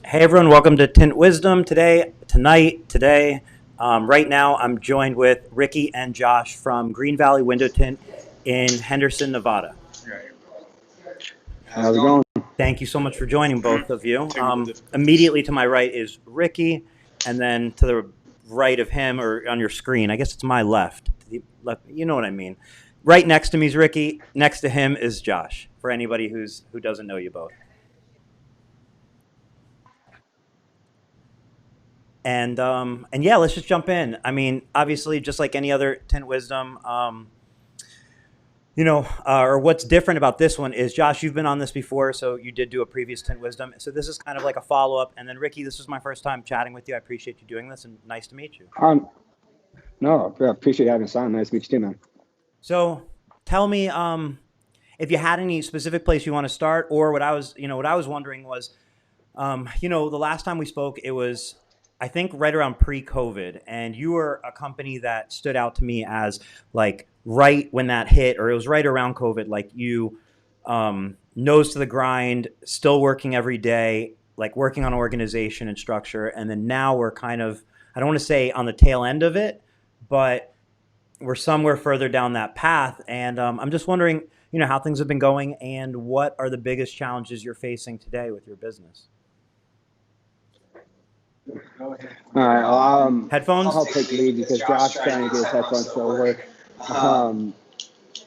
Hey everyone, welcome to Tint Wisdom. Today, right now, I'm joined with Ricky and Josh from Green Valley Window Tint in Henderson, Nevada. How's it going? Thank you so much for joining, both of you. Immediately to my right is Ricky, and then to the right of him, or on your screen, I guess it's my left. To the left, you know what I mean. Right next to me is Ricky. Next to him is Josh. For anybody who doesn't know you both. And yeah, let's just jump in. I mean, obviously, just like any other Tint Wisdom, or what's different about this one is, Josh, you've been on this before, so you did do a previous Tint Wisdom. So this is kind of like a follow up. And then Ricky, this is my first time chatting with you. I appreciate you doing this, and nice to meet you. No, I appreciate you having us on. Nice to meet you too, man. So tell me, if you had any specific place you want to start, or what I was wondering was, the last time we spoke, it was, I think, right around pre-COVID, and you were a company that stood out to me as like right when that hit, or it was right around COVID. Like you, nose to the grind, still working every day, like working on organization and structure, and then now we're kind of, I don't want to say on the tail end of it, but we're somewhere further down that path. And I'm just wondering, how things have been going, and what are the biggest challenges you're facing today with your business? All right, Headphones? I'll take the lead because Josh is trying to get his headphones to work. Um,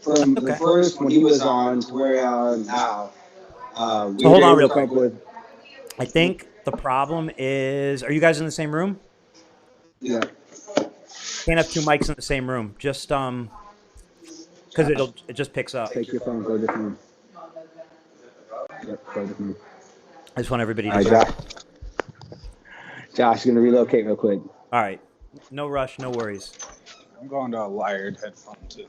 from the Okay. first when he was on to where we are now, we So hold were on able real to come quick. up with I think the problem is, are you guys in the same room? yeah. Can't have two mics in the same room. Just because it just picks up. Take your phone, go to the phone. Yep, go to the phone. I just want everybody All to right, hear. Josh is gonna relocate real quick. All right. No rush, no worries. I'm going to a wired headphone too.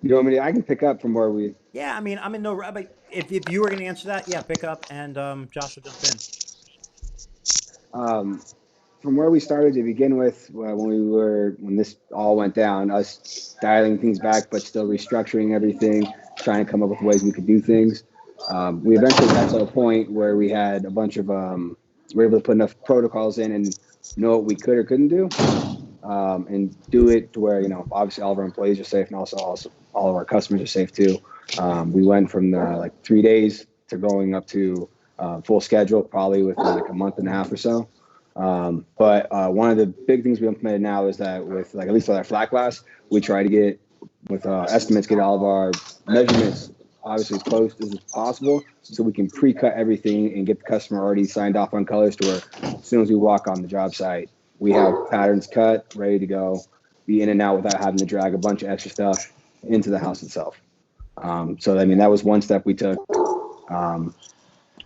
You want me to? I can pick up from where we. Yeah, I mean, I'm in no rush. But if you were going to answer that, yeah, pick up, and Josh will jump in. Um, from where we started to begin with, when this all went down, us dialing things back, but still restructuring everything, trying to come up with ways we could do things. We eventually got to a point where we had a bunch of, we were able to put enough protocols in and know what we could or couldn't do, and do it to where, obviously all of our employees are safe, and also all of our customers are safe too. We went from like 3 days to going up to full schedule, probably within like a month and a half or so. But one of the big things we implemented now is that with, like, at least with our flat glass, we try to get with estimates, get all of our measurements obviously as close as possible, so we can pre-cut everything and get the customer already signed off on colors to where as soon as we walk on the job site, we have patterns cut, ready to go, be in and out without having to drag a bunch of extra stuff into the house itself. So I mean, that was one step we took.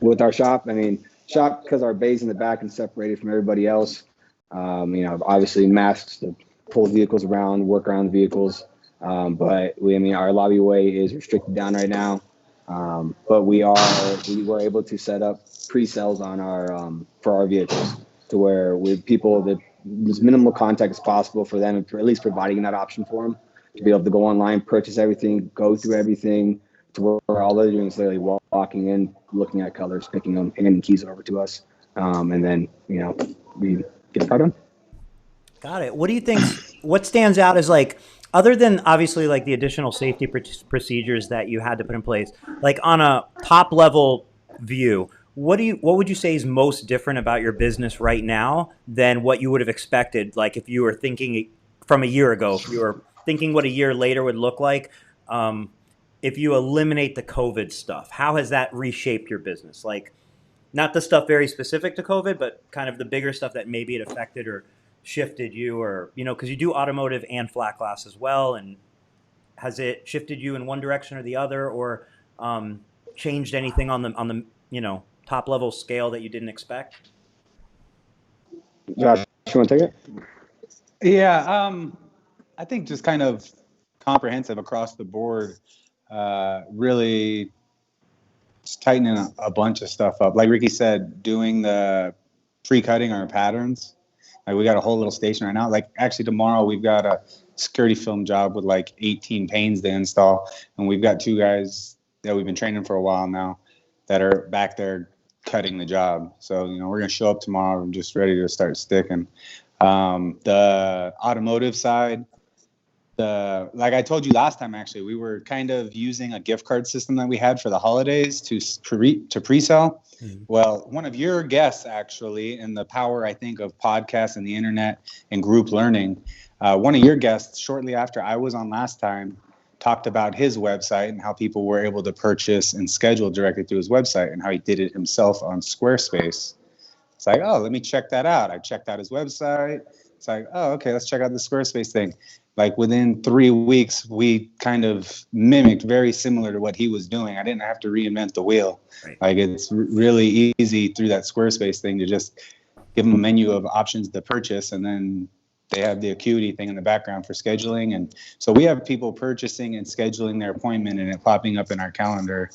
With our shop, because our bay's in the back and separated from everybody else, obviously masks to pull vehicles around, work around the vehicles. But our lobby way is restricted down right now. But we were able to set up pre-sales on our for our vehicles, to where with people that as minimal contact as possible for them, at least providing that option for them to be able to go online, purchase everything, go through everything, to where all they're doing is literally walking in, looking at colors, picking them, handing keys over to us, and then we get the car done. Got it. What do you think? What stands out as, like, other than obviously like the additional safety procedures that you had to put in place, like on a top level view, what would you say is most different about your business right now than what you would have expected? Like if you were thinking from a year ago, if you were thinking what a year later would look like, if you eliminate the COVID stuff, how has that reshaped your business? Like, not the stuff very specific to COVID, but kind of the bigger stuff that maybe it affected or shifted you, or, because you do automotive and flat glass as well. And has it shifted you in one direction or the other, or changed anything on the top level scale that you didn't expect? Josh, you want to take it? Yeah, I think just kind of comprehensive across the board, really just tightening a bunch of stuff up. Like Ricky said, doing the pre-cutting our patterns. Like we got a whole little station right now. Like actually tomorrow we've got security film job with like 18 panes to install. And we've got 2 guys that we've been training for a while now that are back there cutting the job. So, we're going to show up tomorrow. I'm just ready to start sticking. The automotive side, like I told you last time, actually, we were kind of using a gift card system that we had for the holidays to pre-sell. Mm-hmm. Well, one of your guests, actually, in the power, I think, of podcasts and the internet and group learning, one of your guests, shortly after I was on last time, talked about his website and how people were able to purchase and schedule directly through his website and how he did it himself on Squarespace. It's like, oh, let me check that out. I checked out his website. It's like, oh, okay, let's check out the Squarespace thing. Like within 3 weeks, we kind of mimicked very similar to what he was doing. I didn't have to reinvent the wheel. Right. Like it's really easy through that Squarespace thing to just give them a menu of options to purchase, and then they have the Acuity thing in the background for scheduling. And so we have people purchasing and scheduling their appointment and it popping up in our calendar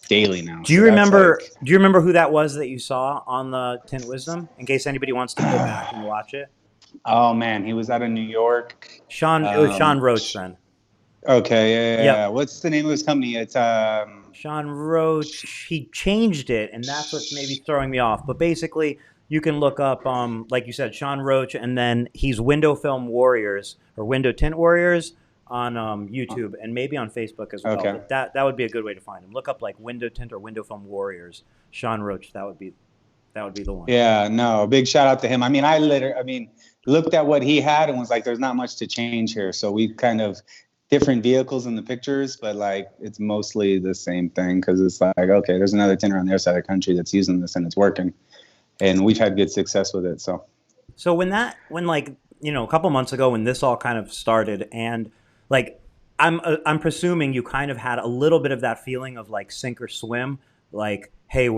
daily now. Do you remember who that was that you saw on the Tint Wizdom, in case anybody wants to go back and watch it? Oh man, he was out of New York. It was Sean Roach then. Okay, yeah. What's the name of his company? It's Sean Roach. He changed it, and that's what's maybe throwing me off. But basically, you can look up, like you said, Sean Roach, and then he's Window Film Warriors or Window Tint Warriors on YouTube and maybe on Facebook as well. Okay. But that would be a good way to find him. Look up like Window Tint or Window Film Warriors. Sean Roach. That would be the one. Yeah, no, big shout out to him. I mean, looked at what he had and was like, there's not much to change here. So we kind of different vehicles in the pictures, but like it's mostly the same thing because it's like, okay, there's another tinter on the other side of the country that's using this and it's working. And we've had good success with it. So when like, a couple months ago when this all kind of started, and like I'm presuming you kind of had a little bit of that feeling of like sink or swim, like, hey,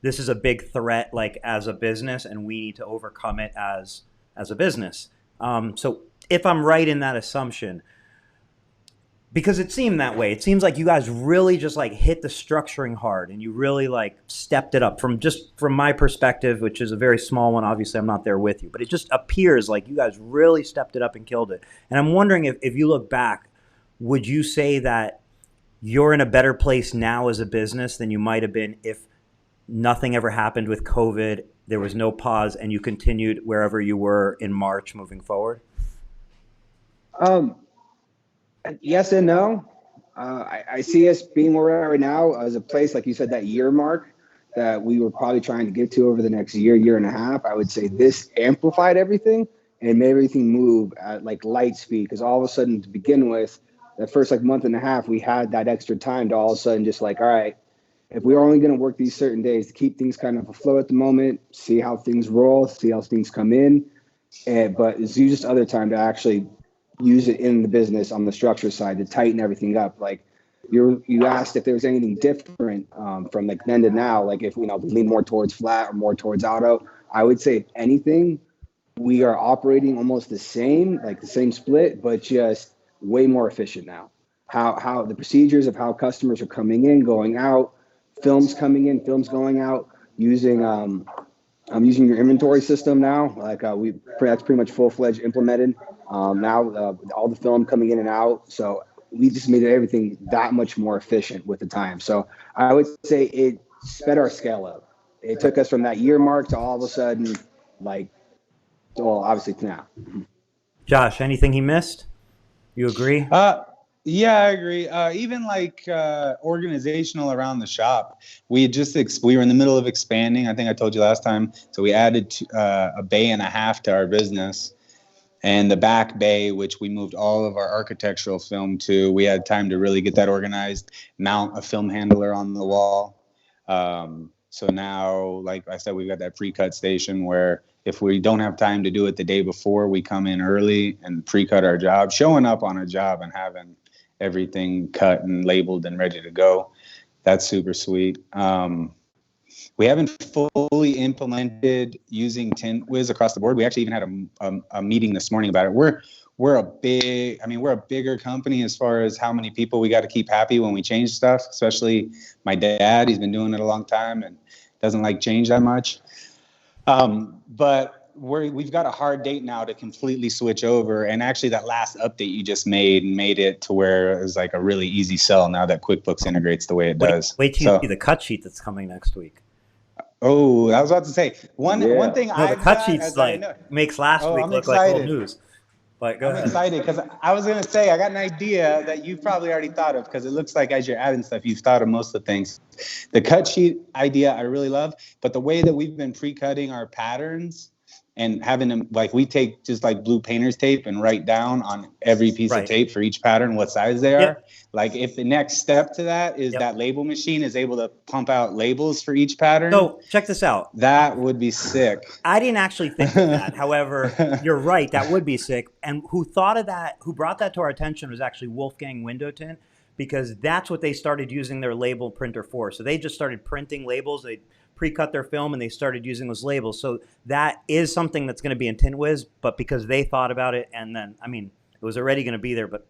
this is a big threat like as a business and we need to overcome it as a business. So if I'm right in that assumption, because it seemed that way, it seems like you guys really just like hit the structuring hard and you really like stepped it up from my perspective, which is a very small one. Obviously I'm not there with you, but it just appears like you guys really stepped it up and killed it. And I'm wondering if you look back, would you say that you're in a better place now as a business than you might have been if nothing ever happened with COVID, there was no pause, and you continued wherever you were in March moving forward? Yes and no. I see us being where we're at right now as a place, like you said, that year mark that we were probably trying to get to over the next year and a half. I would say this amplified everything and made everything move at like light speed, because all of a sudden, to begin with, that first like month and a half, we had that extra time to all of a sudden just like, all right, if we're only going to work these certain days to keep things kind of afloat at the moment, see how things roll, see how things come in, but it's just other time to actually use it in the business on the structure side to tighten everything up. Like you asked if there was anything different from like then to now, like if we lean more towards flat or more towards auto. I would say if anything, we are operating almost the same, like the same split, but just way more efficient now. How the procedures of how customers are coming in, going out, films coming in, films going out, using I'm using your inventory system now. Like that's pretty much full-fledged implemented. Now all the film coming in and out. So we just made everything that much more efficient with the time. So I would say it sped our scale up. It took us from that year mark to all of a sudden, obviously to now. Josh, anything he missed? You agree? Yeah, I agree. Even like organizational around the shop, we were in the middle of expanding. I think I told you last time. So we added a bay and a half to our business, and the back bay, which we moved all of our architectural film to. We had time to really get that organized, mount a film handler on the wall. So now, like I said, we've got that pre-cut station where if we don't have time to do it the day before, we come in early and pre-cut our job, showing up on a job and having everything cut and labeled and ready to go. That's super sweet. We haven't fully implemented using Tint Wiz across the board. We actually even had a meeting this morning about it. We're a bigger company as far as how many people we got to keep happy when we change stuff, especially my dad. He's been doing it a long time and doesn't like change that much. But we've got a hard date now to completely switch over. And actually that last update you just made it to where it was like a really easy sell now that QuickBooks integrates the way it does. Wait till you see the cut sheet that's coming next week. Oh, I was about to say one thing. No, the cut sheet's like makes last week look like old news. But go ahead. I'm excited because I was gonna say I got an idea that you've probably already thought of, because it looks like as you're adding stuff, you've thought of most of the things. The cut sheet idea I really love, but the way that we've been pre-cutting our patterns and having them, like, we take just like blue painter's tape and write down on every piece of tape for each pattern what size they are. Like, if the next step to that is that label machine is able to pump out labels for each pattern. So check this out. That would be sick. I didn't actually think of that. However, you're right. That would be sick. And who thought of that, who brought that to our attention was actually Wolfgang Window Tint, because that's what they started using their label printer for. So they just started printing labels. They pre-cut their film and they started using those labels. So that is something that's going to be in Tint Wiz, but because they thought about it, and then, I mean, it was already going to be there, but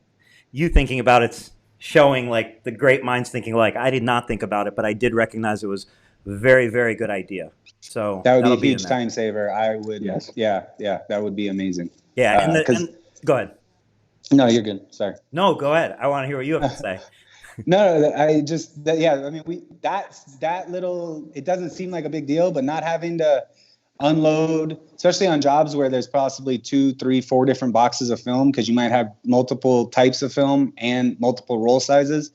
you thinking about it's showing like the great minds thinking like, I did not think about it, but I did recognize it was a very, very good idea. So that would be a huge time saver. I would, yeah, that would be amazing. Yeah, and go ahead. No, you're good. Sorry. No, go ahead. I want to hear what you have to say. No, I just, I mean, that little, it doesn't seem like a big deal, but not having to unload, especially on jobs where there's possibly 2, 3, 4 different boxes of film, because you might have multiple types of film and multiple roll sizes,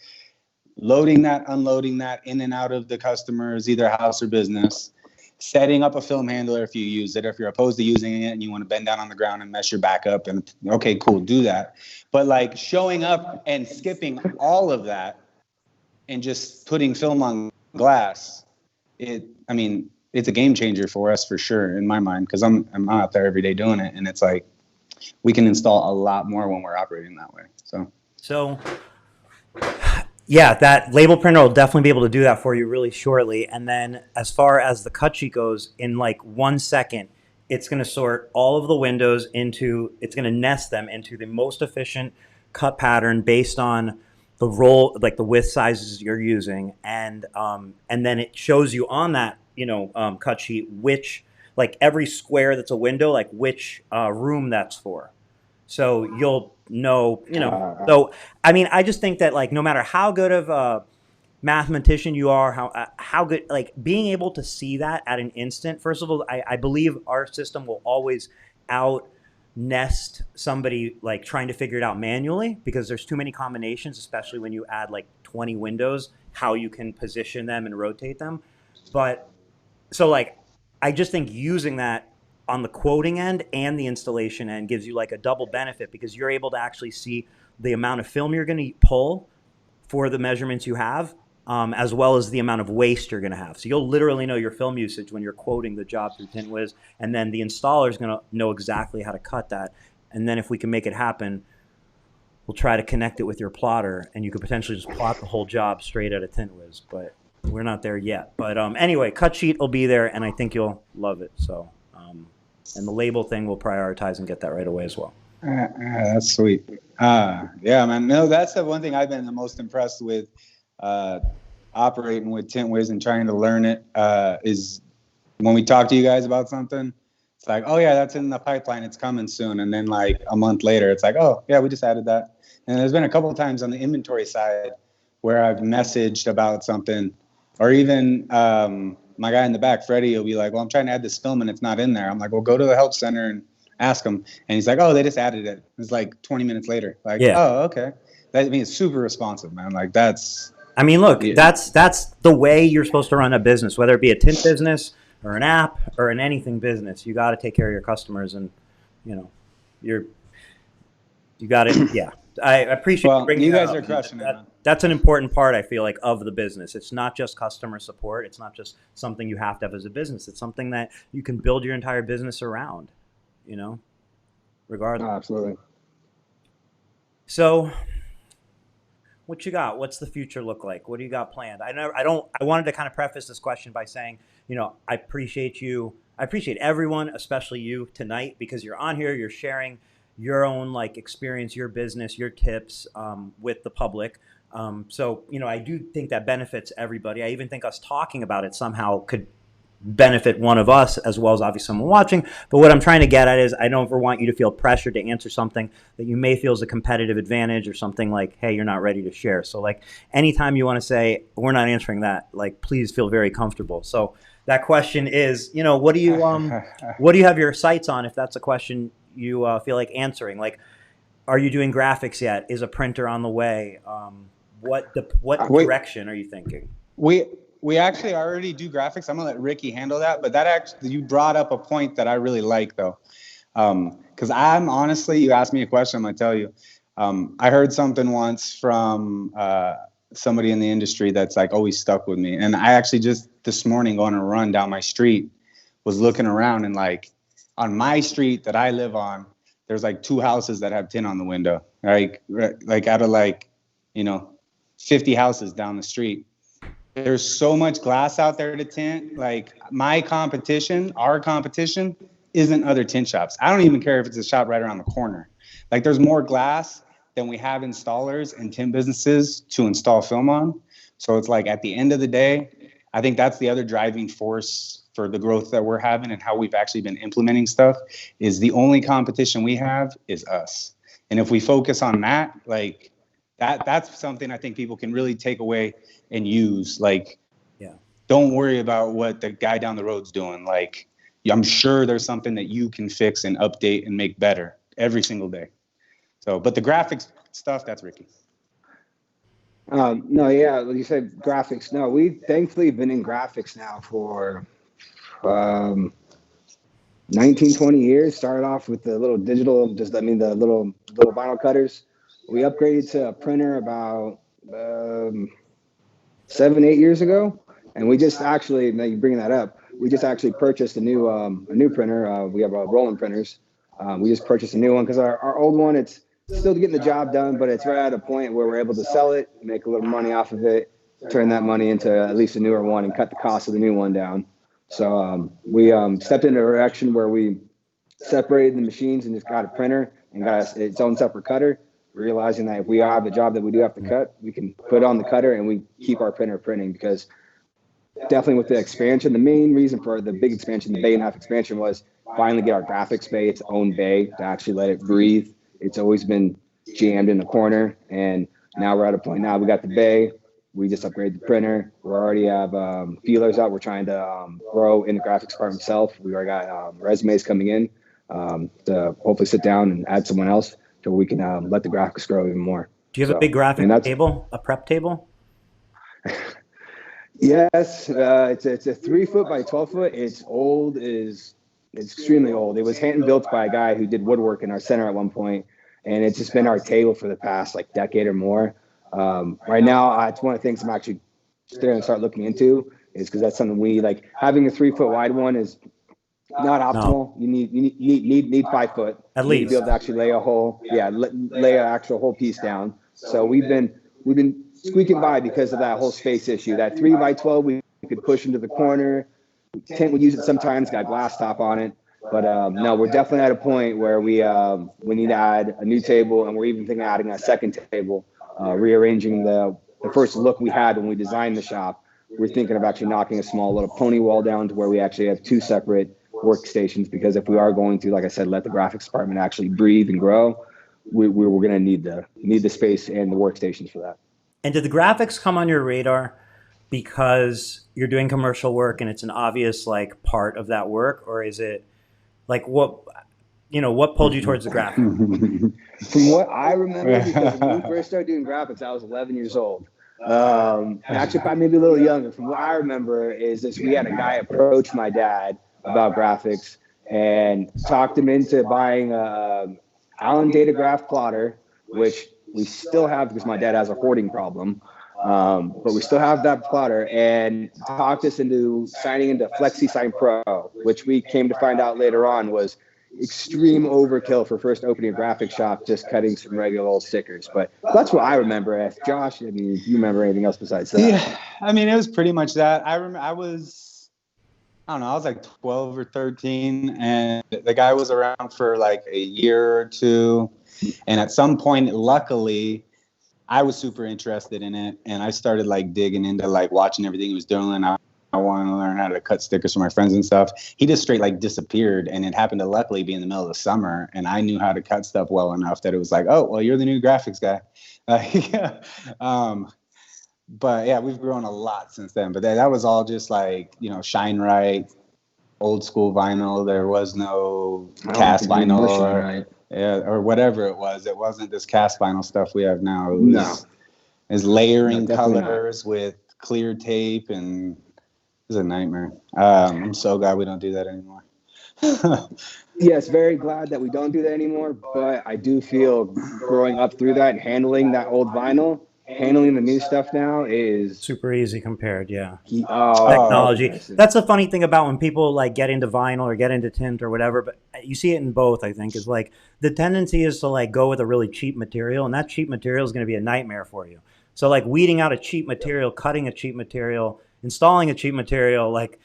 loading that, unloading that in and out of the customer's either house or business, setting up a film handler if you use it, if you're opposed to using it and you want to bend down on the ground and mess your back up, and okay, cool, do that. But like showing up and skipping all of that and just putting film on glass, it's a game changer for us for sure in my mind, because I'm out there every day doing it, and it's like we can install a lot more when we're operating that way. So yeah, that label printer will definitely be able to do that for you really shortly. And then as far as the cut sheet goes, in like 1 second, it's going to sort all of the windows it's going to nest them into the most efficient cut pattern based on the roll, like the width sizes you're using. And then it shows you on that, cut sheet, which, like every square that's a window, like which room that's for. So you'll know, so, I mean, I just think that like, no matter how good of a mathematician you are, how good, like being able to see that at an instant, first of all, I believe our system will always out nest somebody like trying to figure it out manually, because there's too many combinations, especially when you add like 20 windows, how you can position them and rotate them. But so like, I just think using that on the quoting end and the installation end gives you like a double benefit, because you're able to actually see the amount of film you're going to pull for the measurements you have, as well as the amount of waste you're going to have. So you'll literally know your film usage when you're quoting the job through Tint Wiz, and then the installer is going to know exactly how to cut that. And then if we can make it happen, we'll try to connect it with your plotter, and you could potentially just plot the whole job straight out of Tint Wiz, but we're not there yet. But anyway, cut sheet will be there, and I think you'll love it. So. And the label thing we'll prioritize and get that right away as well. That's sweet. Yeah, man. No, that's the one thing I've been the most impressed with operating with Tint Wiz and trying to learn it is when we talk to you guys about something, it's like, oh yeah, that's in the pipeline, it's coming soon. And then like a month later, it's like, oh yeah, we just added that. And there's been a couple of times on the inventory side where I've messaged about something, or even my guy in the back, Freddie, will be like, well, I'm trying to add this film and it's not in there. I'm like, well, go to the help center and ask them. And he's like, oh, they just added it. It's like 20 minutes later. Like, oh, okay. That means it's super responsive, man. Like that's. I mean, look, that's the way you're supposed to run a business, whether it be a tint business or an app or an anything business. You got to take care of your customers, and you got it. Yeah, I appreciate you guys are crushing it. That's an important part, I feel like, of the business. It's not just customer support. It's not just something you have to have as a business. It's something that you can build your entire business around, regardless. Oh, absolutely. So what you got? What's the future look like? What do you got planned? I wanted to kind of preface this question by saying, I appreciate you. I appreciate everyone, especially you tonight, because you're on here, you're sharing your own like experience, your business, your tips with the public. So, I do think that benefits everybody. I even think us talking about it somehow could benefit one of us as well as obviously someone watching. But what I'm trying to get at is I don't ever want you to feel pressured to answer something that you may feel is a competitive advantage or something like, hey, you're not ready to share. So like anytime you want to say, we're not answering that, like please feel very comfortable. So that question is, what do you have your sights on if that's a question you feel like answering? Like, are you doing graphics yet? Is a printer on the way? What Wait, direction are you thinking? we actually already do graphics. I'm gonna let Ricky handle that. But that actually, you brought up a point that I really like though, because I'm honestly, you asked me a question, I'm gonna tell you. I heard something once from somebody in the industry that's like always stuck with me, and I actually just this morning going on a run down my street was looking around and like on my street that I live on, there's like 2 houses that have tint on the window, like out of like, 50 houses down the street. There's so much glass out there to tint. Like our competition isn't other tint shops. I don't even care if it's a shop right around the corner. Like there's more glass than we have installers and tint businesses to install film on. So it's like at the end of the day, I think that's the other driving force for the growth that we're having and how we've actually been implementing stuff is the only competition we have is us. And if we focus on that, like that's something I think people can really take away and use. Like, Yeah. Don't worry about what the guy down the road's doing. Like, I'm sure there's something that you can fix and update and make better every single day. So, but the graphics stuff, that's Ricky. No, yeah, like you said, graphics. No, we've thankfully been in graphics now for 19, 20 years. Started off with the little digital, the little vinyl cutters. We upgraded to a printer about 7, 8 years ago, and we just actually, now you bringing that up, we just actually purchased a new printer. We have Roland printers. We just purchased a new one because our old one, it's still getting the job done, but it's right at a point where we're able to sell it, make a little money off of it, turn that money into at least a newer one, and cut the cost of the new one down. So we stepped in a direction where we separated the machines and just got a printer and got its own separate cutter, realizing that if we have a job that we do have to cut, we can put on the cutter and we keep our printer printing. Because definitely with the expansion, the main reason for the big expansion, the bay and a half expansion, was finally get our graphics bay its own bay to actually let it breathe. It's always been jammed in the corner, and now we're at a point now we got the bay. We just upgraded the printer. We already have feelers out. We're trying to grow in the graphics department itself. We already got resumes coming in to hopefully sit down and add someone else so we can let the graphics grow even more. Do you have a big graphic table, a prep table? Yes, it's a 3 foot by 12 foot. It's old, it's extremely old. It was hand built by a guy who did woodwork in our center at one point, and it's just been our table for the past like decade or more. Right now, it's one of the things I'm actually going to start looking into, is because that's something we like. Having a 3 foot wide one is not optimal. No. You need 5 foot at least to be able to actually lay a whole lay an actual whole piece down. So we've been squeaking by because of that whole space issue. That 3 by 12 we could push into the corner. Tent would use it sometimes, got glass top on it. But no, we're definitely at a point where we need to add a new table, and we're even thinking of adding a second table, rearranging the first look we had when we designed the shop. We're thinking of actually knocking a small little pony wall down to where we actually have 2 separate workstations, because if we are going to, like I said, let the graphics department actually breathe and grow, we're going to need the space and the workstations for that. And did the graphics come on your radar because you're doing commercial work and it's an obvious like part of that work, or is it like what pulled you towards the graphic? From what I remember, because when we first started doing graphics, I was 11 years old. Actually, probably maybe a little younger. From what I remember is this: we had a guy approach my dad about graphics and talked him into buying a Allen Datagraph plotter, which we still have because my dad has a hoarding problem. But we still have that plotter, and talked us into signing into FlexiSign Pro, which we came to find out later on was extreme overkill for first opening a graphic shop, just cutting some regular old stickers. But that's what I remember. If Josh, I mean, you remember anything else besides that? Yeah, I mean, it was pretty much that. I remember I was like 12 or 13, and the guy was around for like a year or two. And at some point, luckily, I was super interested in it, and I started like digging into like watching everything he was doing. And I wanted to learn how to cut stickers for my friends and stuff. He just straight like disappeared, and it happened to luckily be in the middle of the summer, and I knew how to cut stuff well enough that it was like, oh, well, you're the new graphics guy. Yeah. But yeah, we've grown a lot since then. But that was all just like, shine right, old school vinyl. There was no cast vinyl or whatever it was. It wasn't this cast vinyl stuff we have now. It was layering colors with clear tape, and it was a nightmare. I'm so glad we don't do that anymore. Yes, very glad that we don't do that anymore. But I do feel growing up through that and handling that old vinyl, handling the new stuff now is super easy compared. Yeah. Technology. That's the funny thing about when people like get into vinyl or get into tint or whatever, but you see it in both, I think, is like the tendency is to like go with a really cheap material, and that cheap material is going to be a nightmare for you. So like weeding out a cheap material, cutting a cheap material, installing a cheap material, like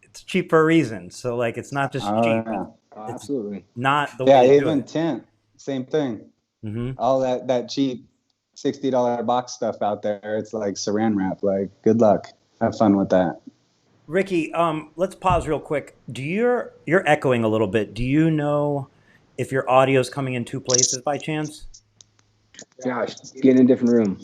it's cheap for a reason. So like it's not just cheap. Yeah. Absolutely. Not the way to do even it. tint, same thing. Mm-hmm. All that cheap $60 box stuff out there, it's like saran wrap. Like, good luck. Have fun with that. Ricky, let's pause real quick. You're echoing a little bit. Do you know if your audio is coming in two places by chance? Josh, get in a different room.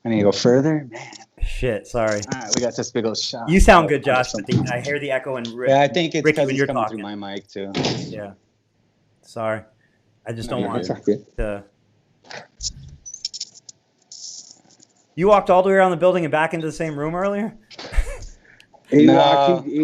I need to go further. Man. Shit, sorry. All right, we got this big old shot. You sound good, Josh, but I hear the echo in Yeah, I think it's Ricky because when it's you're coming talking through my mic too. Yeah. Sorry. I just don't want to. You walked all the way around the building and back into the same room earlier? He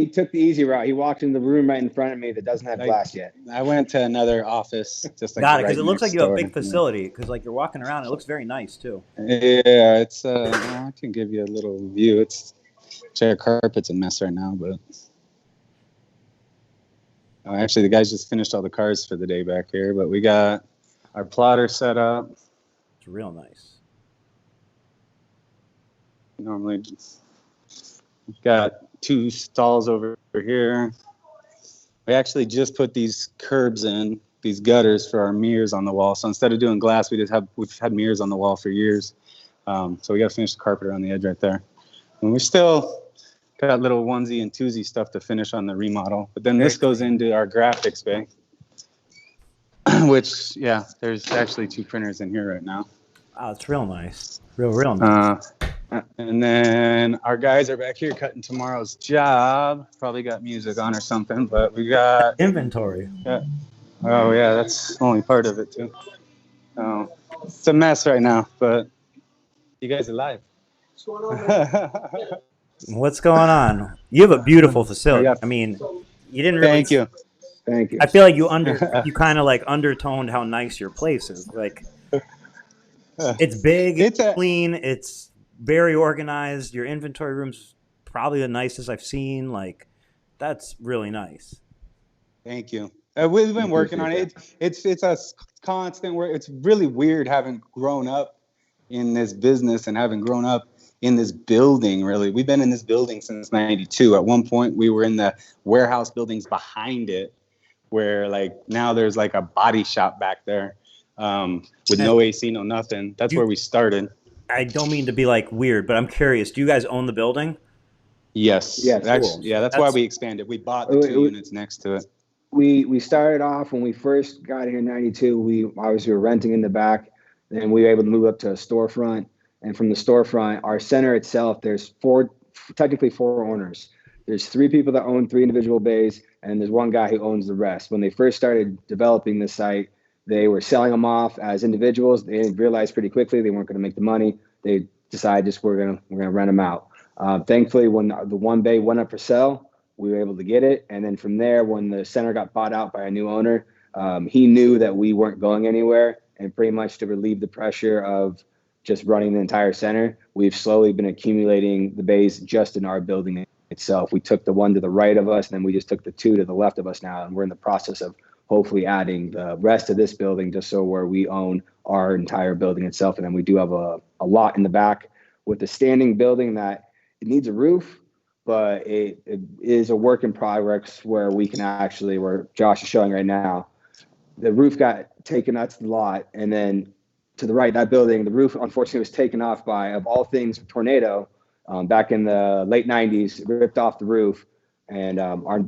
took the easy route. He walked in the room right in front of me that doesn't have glass yet. I went to another office. Just like got it, because it looks like you have a big facility. Because like you're walking around, it looks very nice too. Yeah, it's. I can give you a little view. Chair carpet's a mess right now, but actually the guys just finished all the cars for the day back here. But we got our plotter set up. It's real nice. Normally, we've got 2 stalls over here. We actually just put these curbs in, these gutters for our mirrors on the wall. So instead of doing glass, we've had mirrors on the wall for years. So we got to finish the carpet around the edge right there. And we still got little onesie and twosie stuff to finish on the remodel. But then this goes into our graphics bay, which, yeah, there's actually 2 printers in here right now. Oh, it's real nice. Real nice. And then our guys are back here cutting tomorrow's job. Probably got music on or something, but we got inventory. Yeah. Oh yeah, that's only part of it too. Oh, it's a mess right now, but you guys are live. What's going on? You have a beautiful facility. I mean, you didn't really. Thank you. Thank you. I feel like you kind of like undertoned how nice your place is. Like, it's big, it's clean, it's very organized. Your inventory room's probably the nicest I've seen. Like, that's really nice. Thank you. We've been working on it. It's a constant work. It's really weird having grown up in this business and having grown up in this building. Really, we've been in this building since '92. At one point, we were in the warehouse buildings behind it, where like now there's like a body shop back there with no AC, no nothing. That's where we started. I don't mean to be like weird, but I'm curious. Do you guys own the building? Yes. Yeah. Cool. Yeah. That's why we expanded. We bought the 2 units next to it. We started off when we first got here in '92. We obviously were renting in the back, then we were able to move up to a storefront. And from the storefront, our center itself, there's technically four owners. There's 3 people that own 3 individual bays, and there's 1 guy who owns the rest. When they first started developing the site, they were selling them off as individuals. They realized pretty quickly they weren't going to make the money. They decided just we're gonna rent them out. Thankfully, when the 1 bay went up for sale, we were able to get it. And then from there, when the center got bought out by a new owner, he knew that we weren't going anywhere. And pretty much to relieve the pressure of just running the entire center, we've slowly been accumulating the bays just in our building itself. We took the 1 to the right of us, and then we just took the 2 to the left of us now. And we're in the process of hopefully adding the rest of this building just so where we own our entire building itself. And then we do have a lot in the back with the standing building that it needs a roof, but it is a work in progress where we can actually, where Josh is showing right now, the roof got taken, that's the lot. And then to the right, that building, the roof unfortunately was taken off by, of all things, a tornado back in the late 90s, ripped off the roof. And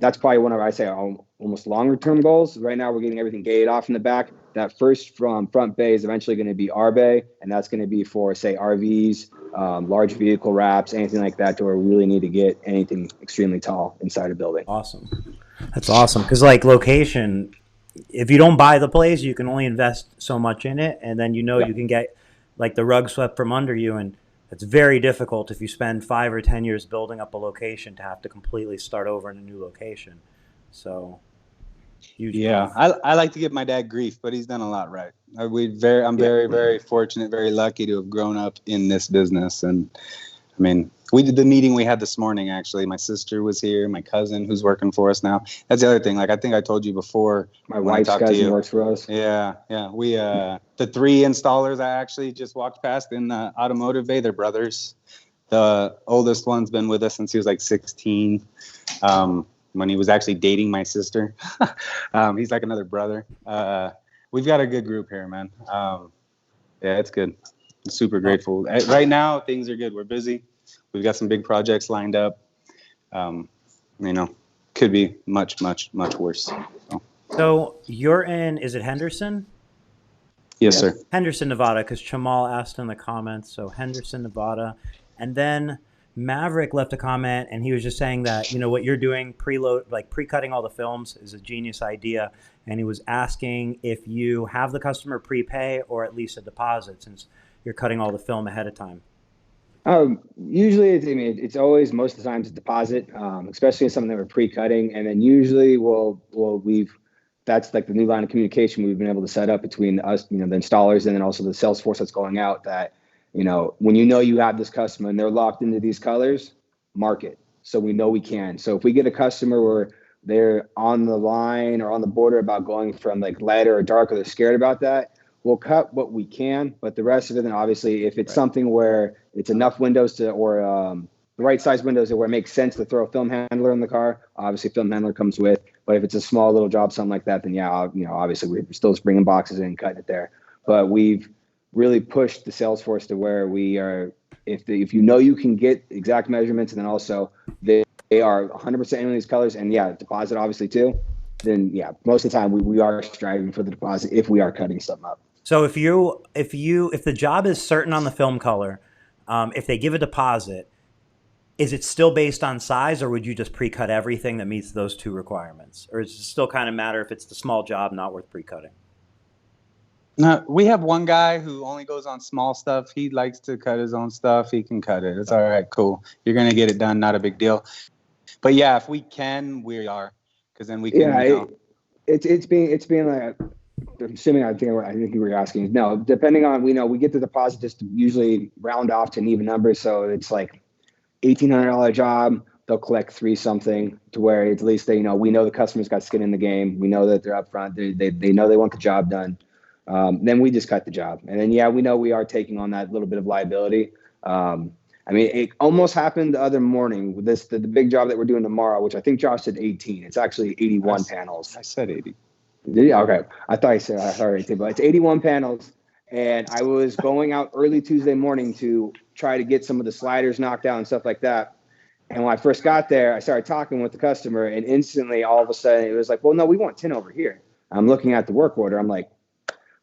that's probably one of, I say, our almost longer term goals. Right now, we're getting everything gated off in the back. That first from front bay is eventually going to be our bay, and that's going to be for, say, RVs, large vehicle wraps, anything like that, to where we really need to get anything extremely tall inside a building. Awesome. That's awesome. Because like location, if you don't buy the place, you can only invest so much in it, and then you can get like the rug swept from under you, and it's very difficult if you spend 5 or 10 years building up a location to have to completely start over in a new location. So, huge. Yeah, I like to give my dad grief, but he's done a lot right. I'm very, very fortunate, very lucky to have grown up in this business. And I mean, we did the meeting we had this morning, actually. My sister was here, my cousin who's working for us now. That's the other thing. Like, I think I told you before. My wife's cousin works for us. Yeah. We, the 3 installers I actually just walked past in the automotive bay, they're brothers. The oldest one's been with us since he was like 16. When he was actually dating my sister. He's like another brother. We've got a good group here, man. Yeah, it's good. I'm super grateful. Right now, things are good. We're busy. We've got some big projects lined up. Could be much, much, much worse. So you're in, is it Henderson? Yes, sir. Henderson, Nevada, because Chamal asked in the comments. So Henderson, Nevada. And then Maverick left a comment, and he was just saying that, what you're doing, pre-cutting all the films is a genius idea. And he was asking if you have the customer prepay or at least a deposit, since you're cutting all the film ahead of time. Usually, it's always, most of the times, a deposit, especially in something that we're pre-cutting. And then usually that's like the new line of communication we've been able to set up between us, the installers, and then also the sales force that's going out, that, when you have this customer and they're locked into these colors, mark it. So we know we can. So if we get a customer where they're on the line or on the border about going from like lighter or darker, they're scared about that, we'll cut what we can, but the rest of it, then obviously if it's something where it's enough windows the right size windows where it makes sense to throw a film handler in the car, obviously film handler comes with. But if it's a small little job, something like that, then obviously we're still just bringing boxes in and cutting it there. But we've really pushed the sales force to where we are, if you can get exact measurements, and then also they are 100% in these colors, and deposit obviously too, then most of the time we are striving for the deposit if we are cutting something up. So if the job is certain on the film color, if they give a deposit, is it still based on size, or would you just pre-cut everything that meets those 2 requirements? Or does it still kind of matter if it's the small job not worth pre-cutting? No, we have one guy who only goes on small stuff. He likes to cut his own stuff. He can cut it. It's all right, cool. You're going to get it done. Not a big deal. But yeah, if we can, we are, because then we can. Yeah, it's being like, I'm assuming, I think you were asking. No, depending on, we get the deposit just to usually round off to an even number. So it's like $1,800 job. They'll collect 3 something, to where at least we know the customer's got skin in the game. We know that they're up front. They know they want the job done. Then we just cut the job. And then, we know we are taking on that little bit of liability. It almost happened the other morning with the big job that we're doing tomorrow, which I think Josh said 18. It's actually 81 panels. I said 80. Okay. I thought I said 18, but it's 81 panels. And I was going out early Tuesday morning to try to get some of the sliders knocked out and stuff like that. And when I first got there, I started talking with the customer, and instantly, all of a sudden, it was like, well, no, we want 10 over here. I'm looking at the work order. I'm like,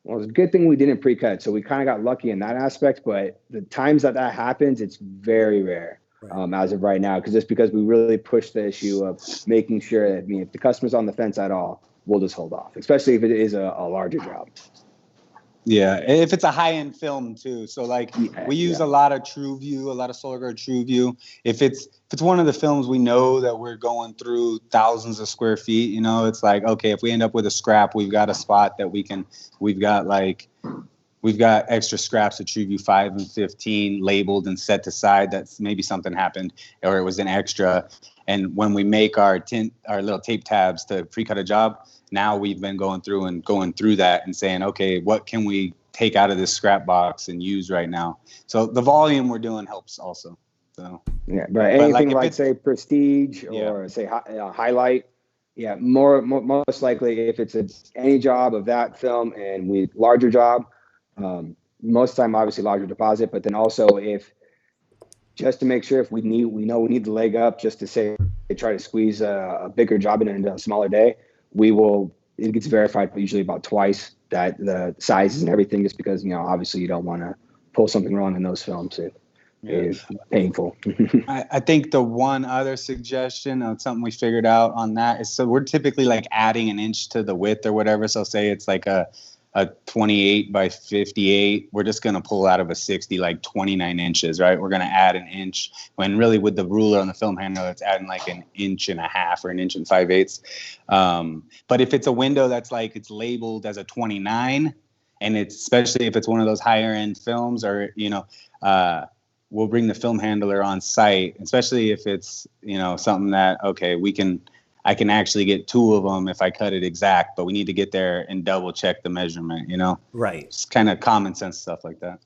well, it's a good thing we didn't pre-cut. So we kind of got lucky in that aspect. But the times that happens, it's very rare as of right now, because we really push the issue of making sure that, if the customer's on the fence at all, we'll just hold off, especially if it is a larger job. Yeah, if it's a high-end film too. So we use a lot of True View, a lot of Solar Guard True View. If it's one of the films we know that we're going through thousands of square feet, it's like, okay, if we end up with a scrap, we've got a spot that we've got extra scraps of True View 5 and 15 labeled and set aside. That's maybe something happened or it was an extra. And when we make our little tape tabs to pre-cut a job, now we've been going through that and saying, okay, what can we take out of this scrap box and use right now? So the volume we're doing helps also. So but anything like say Prestige or say Highlight, most likely if it's any job of that film and larger job, most of the time obviously larger deposit, but then also if just to make sure if we know we need the leg up just to say they try to squeeze a bigger job into a smaller day, it gets verified usually about twice that the sizes and everything, just because, obviously you don't want to pull something wrong in those films. It's painful. I think the one other suggestion of something we figured out on that is, so we're typically like adding an inch to the width or whatever. So say it's like a 28 by 58, we're just going to pull out of a 60 like 29 inches, right? We're going to add an inch, when really with the ruler on the film handle, it's adding like an inch and a half or an inch and 5/8. But if it's a window that's like, it's labeled as a 29, and it's, especially if it's one of those higher end films, or we'll bring the film handler on site, especially if it's something that, okay, I can actually get 2 of them if I cut it exact, but we need to get there and double check the measurement, Right. It's kind of common sense stuff like that.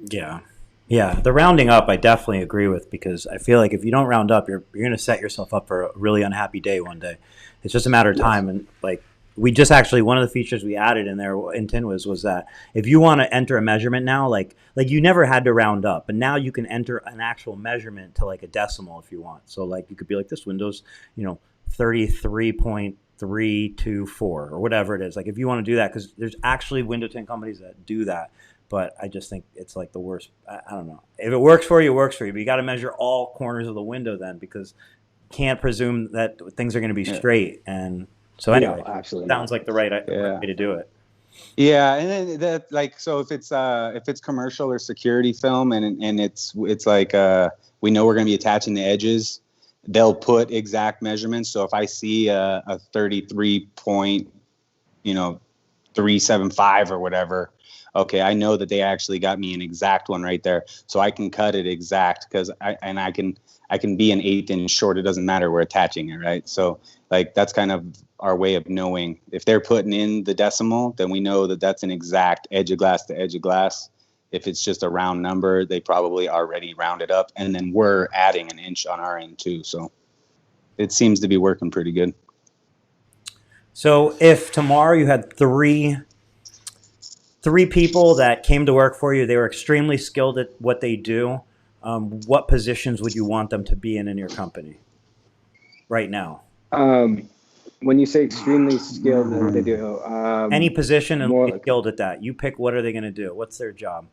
Yeah. The rounding up, I definitely agree with, because I feel like if you don't round up, you're going to set yourself up for a really unhappy day one day. It's just a matter of time. And like, we just actually, one of the features we added in there in Tint Wiz was that if you want to enter a measurement now, like you never had to round up, but now you can enter an actual measurement to like a decimal if you want. So like you could be like, this window's 33.324 or whatever it is. Like if you want to do that, because there's actually window tint companies that do that, but I just think it's like the worst. I don't know. If it works for you, it works for you. But you got to measure all corners of the window then, because you can't presume that things are going to be straight. And so anyway, absolutely sounds like the right way to do it. Yeah, and then that, like, so if it's commercial or security film, and it's like we know we're going to be attaching the edges, they'll put exact measurements. So if I see a 33.375 or whatever, okay, I know that they actually got me an exact one right there, so I can cut it exact, because I can be an 1/8 inch short. It doesn't matter. We're attaching it, right? So like that's kind of our way of knowing if they're putting in the decimal, then we know that that's an exact edge of glass to edge of glass. If it's just a round number, they probably already rounded up, and then we're adding an inch on our end too. So it seems to be working pretty good. So if tomorrow you had three people that came to work for you, they were extremely skilled at what they do, what positions would you want them to be in your company right now? When you say extremely skilled at what they do, any position and more skilled at that, you pick, what are they going to do? What's their job?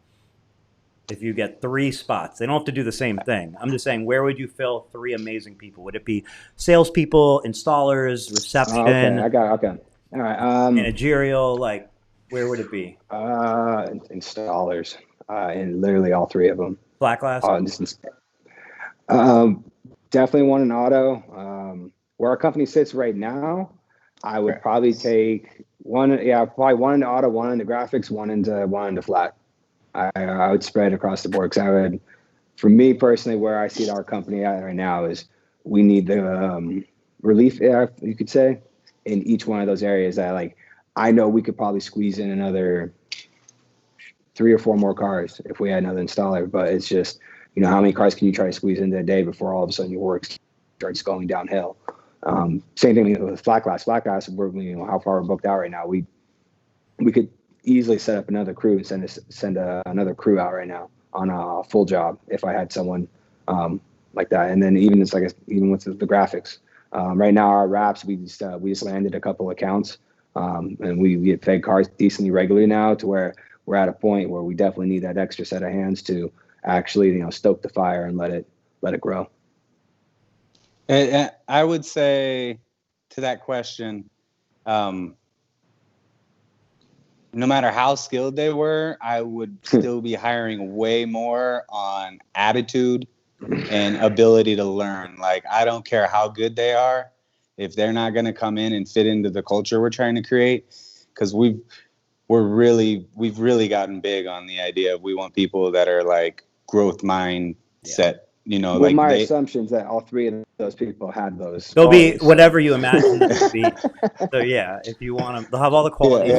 If you get 3 spots, they don't have to do the same thing. I'm just saying, where would you fill 3 amazing people? Would it be salespeople, installers, reception? Okay. All right. Managerial, like, where would it be? Installers, and literally all 3 of them. Flat glass? Definitely one in auto. Where our company sits right now, I would probably take probably one into auto, one into graphics, one into flat. I would spread across the board, because for me personally, where I see our company at right now is we need the relief, you could say, in each one of those areas that, like, I know we could probably squeeze in another 3 or 4 more cars if we had another installer, but it's just, how many cars can you try to squeeze into a day before all of a sudden your work starts going downhill? Same thing with flat glass. Flat glass, we're, how far we're booked out right now. We could easily set up another crew and send another crew out right now on a full job if I had someone like that. And then even with the graphics, right now our wraps, we just landed a couple accounts, and we get fed cars decently regularly now, to where we're at a point where we definitely need that extra set of hands to actually stoke the fire and let it grow. And I would say to that question, no matter how skilled they were, I would still be hiring way more on attitude and ability to learn. Like, I don't care how good they are, if they're not going to come in and fit into the culture we're trying to create, because we've really gotten big on the idea of, we want people that are like growth mindset. Well, my assumptions that all 3 of those people had those. They'll be whatever you imagine them to be. So yeah, if you want them, they'll have all the qualities.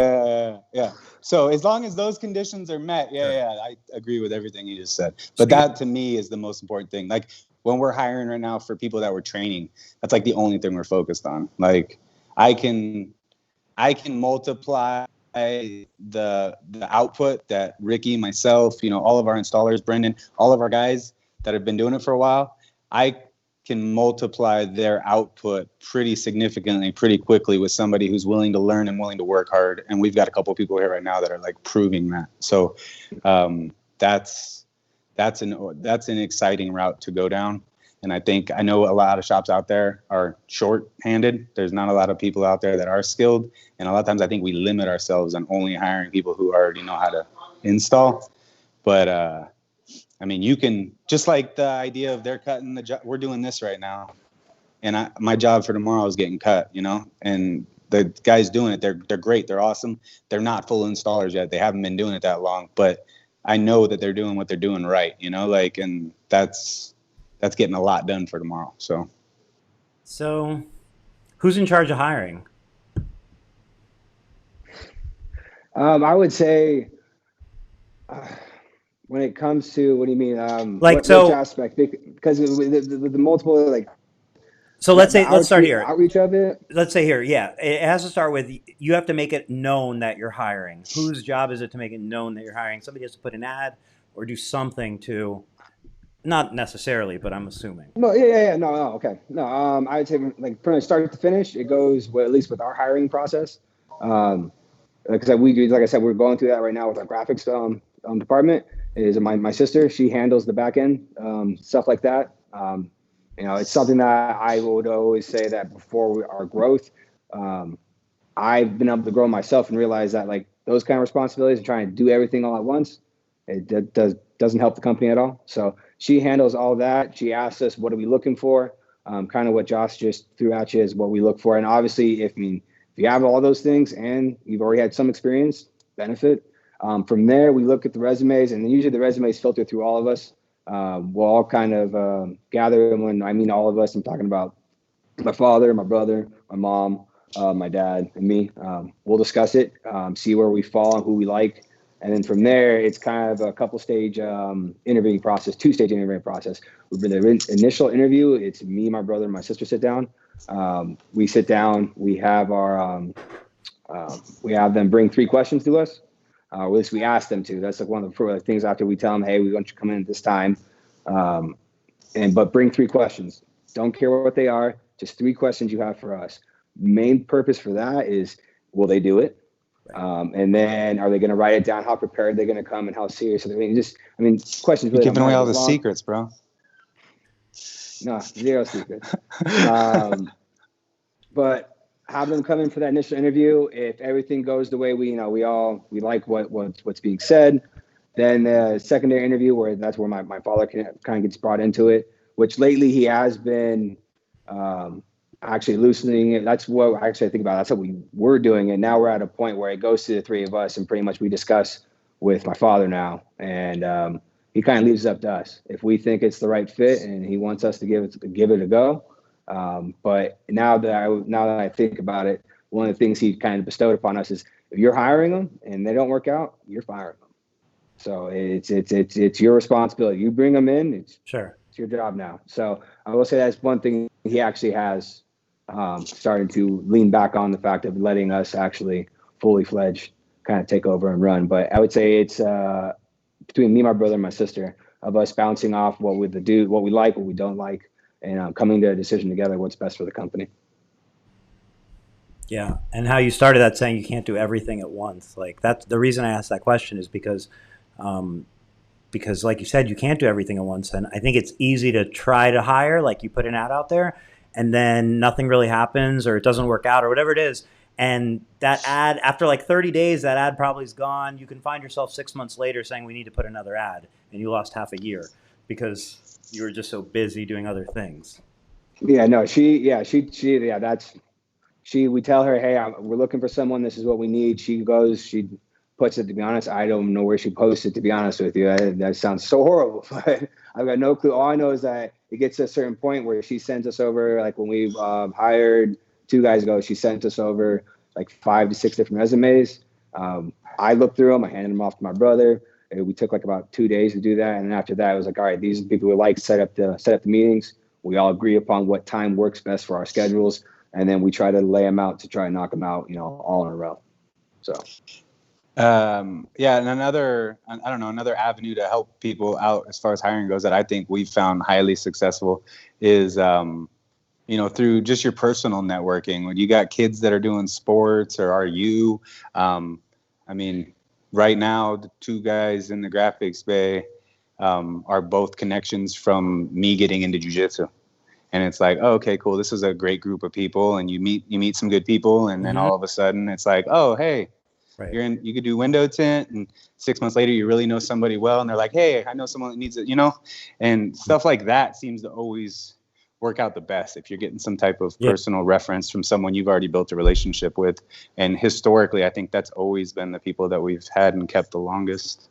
Yeah. So as long as those conditions are met, I agree with everything you just said. But that to me is the most important thing. Like, when we're hiring right now for people that we're training, that's like the only thing we're focused on. Like, I can multiply the output that Ricky, myself, all of our installers, Brendan, all of our guys that have been doing it for a while, I can multiply their output pretty significantly, pretty quickly with somebody who's willing to learn and willing to work hard. And we've got a couple of people here right now that are like proving that. So that's an exciting route to go down. And I know a lot of shops out there are short-handed. There's not a lot of people out there that are skilled. And a lot of times I think we limit ourselves on only hiring people who already know how to install. But you can, just like the idea of they're cutting the job, we're doing this right now. And my job for tomorrow is getting cut, and the guys doing it, they're great. They're awesome. They're not full installers yet. They haven't been doing it that long, but I know that they're doing what they're doing right, and that's getting a lot done for tomorrow. So who's in charge of hiring? I would say, when it comes to, what do you mean? Which aspect? Because the multiple, so let's start here. Outreach of it. Let's say here, yeah, it has to start with, you have to make it known that you're hiring. Whose job is it to make it known that you're hiring? Somebody has to put an ad or do something to, not necessarily, but I'm assuming. No, yeah, no, okay, no. I would say from start to finish, it goes at least with our hiring process. Because like I said, we're going through that right now with our graphics department. Is my sister? She handles the back end stuff like that. It's something that I would always say that before our growth, I've been able to grow myself and realize that those kind of responsibilities and trying to do everything all at once, it doesn't help the company at all. So she handles all that. She asks us, what are we looking for? Kind of what Josh just threw at you is what we look for. And obviously, if you have all those things and you've already had some experience, benefit. From there, we look at the resumes, and usually the resumes filter through all of us. We'll all kind of gather, and when I mean all of us, I'm talking about my father, my brother, my mom, my dad, and me. We'll discuss it, see where we fall and who we like. And then from there, it's kind of a two-stage interviewing process. With the initial interview, it's me, my brother, and my sister sit down. We sit down, we have them bring 3 questions to us. At least we ask them to. That's one of the things after we tell them, hey, we want you to come in at this time. But bring 3 questions. Don't care what they are. Just 3 questions you have for us. Main purpose for that is, will they do it? And then are they going to write it down? How prepared they're going to come and how serious? Questions. You're giving away all the secrets, bro. No, 0 secrets. But have them come in for that initial interview. If everything goes the way we like what's being said, then the secondary interview, that's where my father kind of gets brought into it, which lately he has been actually loosening it. That's what actually I think about. That's how we were doing it. Now we're at a point where it goes to the 3 of us, and pretty much we discuss with my father now, and he kind of leaves it up to us if we think it's the right fit, and he wants us to give it a go. But now that I think about it, one of the things he kind of bestowed upon us is, if you're hiring them and they don't work out, you're firing them. So it's your responsibility. You bring them in. It's your job now. So I will say that's one thing he actually has started to lean back on, the fact of letting us actually fully fledged kind of take over and run. But I would say it's between me, my brother, and my sister, of us bouncing off what we like, what we don't like, and coming to a decision together what's best for the company. Yeah, and how you started that saying you can't do everything at once. That's the reason I asked that question, is because like you said, you can't do everything at once. And I think it's easy to try to hire, you put an ad out there, and then nothing really happens, or it doesn't work out, or whatever it is. And that ad, after 30 days, that ad probably is gone. You can find yourself 6 months later saying we need to put another ad, and you lost half a year because you were just so busy doing other things. Yeah, no, we tell her, hey, we're looking for someone. This is what we need. She goes, she puts it, to be honest. I don't know where she posts it, to be honest with you. That sounds so horrible, but I've got no clue. All I know is that it gets to a certain point where she sends us over, when we hired 2 guys ago, she sent us over 5 to 6 different resumes. I looked through them. I handed them off to my brother. We took about 2 days to do that. And after that, I was all right, these are the people we like, set up the meetings. We all agree upon what time works best for our schedules. And then we try to lay them out to try and knock them out, all in a row. So Yeah, and I don't know, another avenue to help people out as far as hiring goes that I think we've found highly successful is, through just your personal networking. When you got kids that are doing sports, or are you, I mean, right now, the two guys in the graphics bay are both connections from me getting into jiu-jitsu. And it's like, oh, okay, cool. This is a great group of people, and you meet some good people, and then Mm-hmm. all of a sudden, it's like, oh, hey, Right. you could do window tint, and 6 months later you really know somebody well, and they're like, hey, I know someone that needs it, and stuff like that seems to always work out the best if you're getting some type of Yeah. personal reference from someone you've already built a relationship with. And historically, I think that's always been the people that we've had and kept the longest.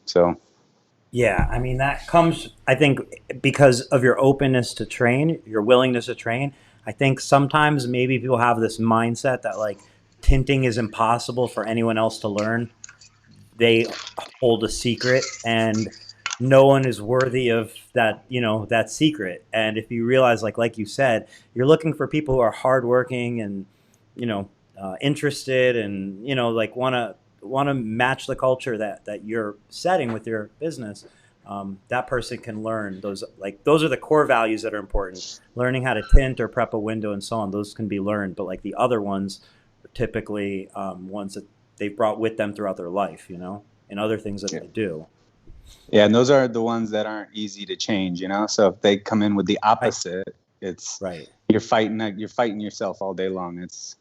So Yeah, I mean that comes, I think, because of your openness to train, your willingness to train. I think sometimes maybe people have this mindset that like tinting is impossible for anyone else to learn. They hold a secret, and no one is worthy of that, that secret. And if you realize, like you said, you're looking for people who are hardworking and interested, and like want to match the culture that you're setting with your business. That person can learn those. Like those are the core values that are important. Learning how to tint or prep a window and so on, those can be learned. But like the other ones are typically ones that they've brought with them throughout their life, and other things that Yeah. they do. yeah, and those are the ones that aren't easy to change, so if they come in with the Right. opposite, it's Right. you're fighting yourself all day long. It's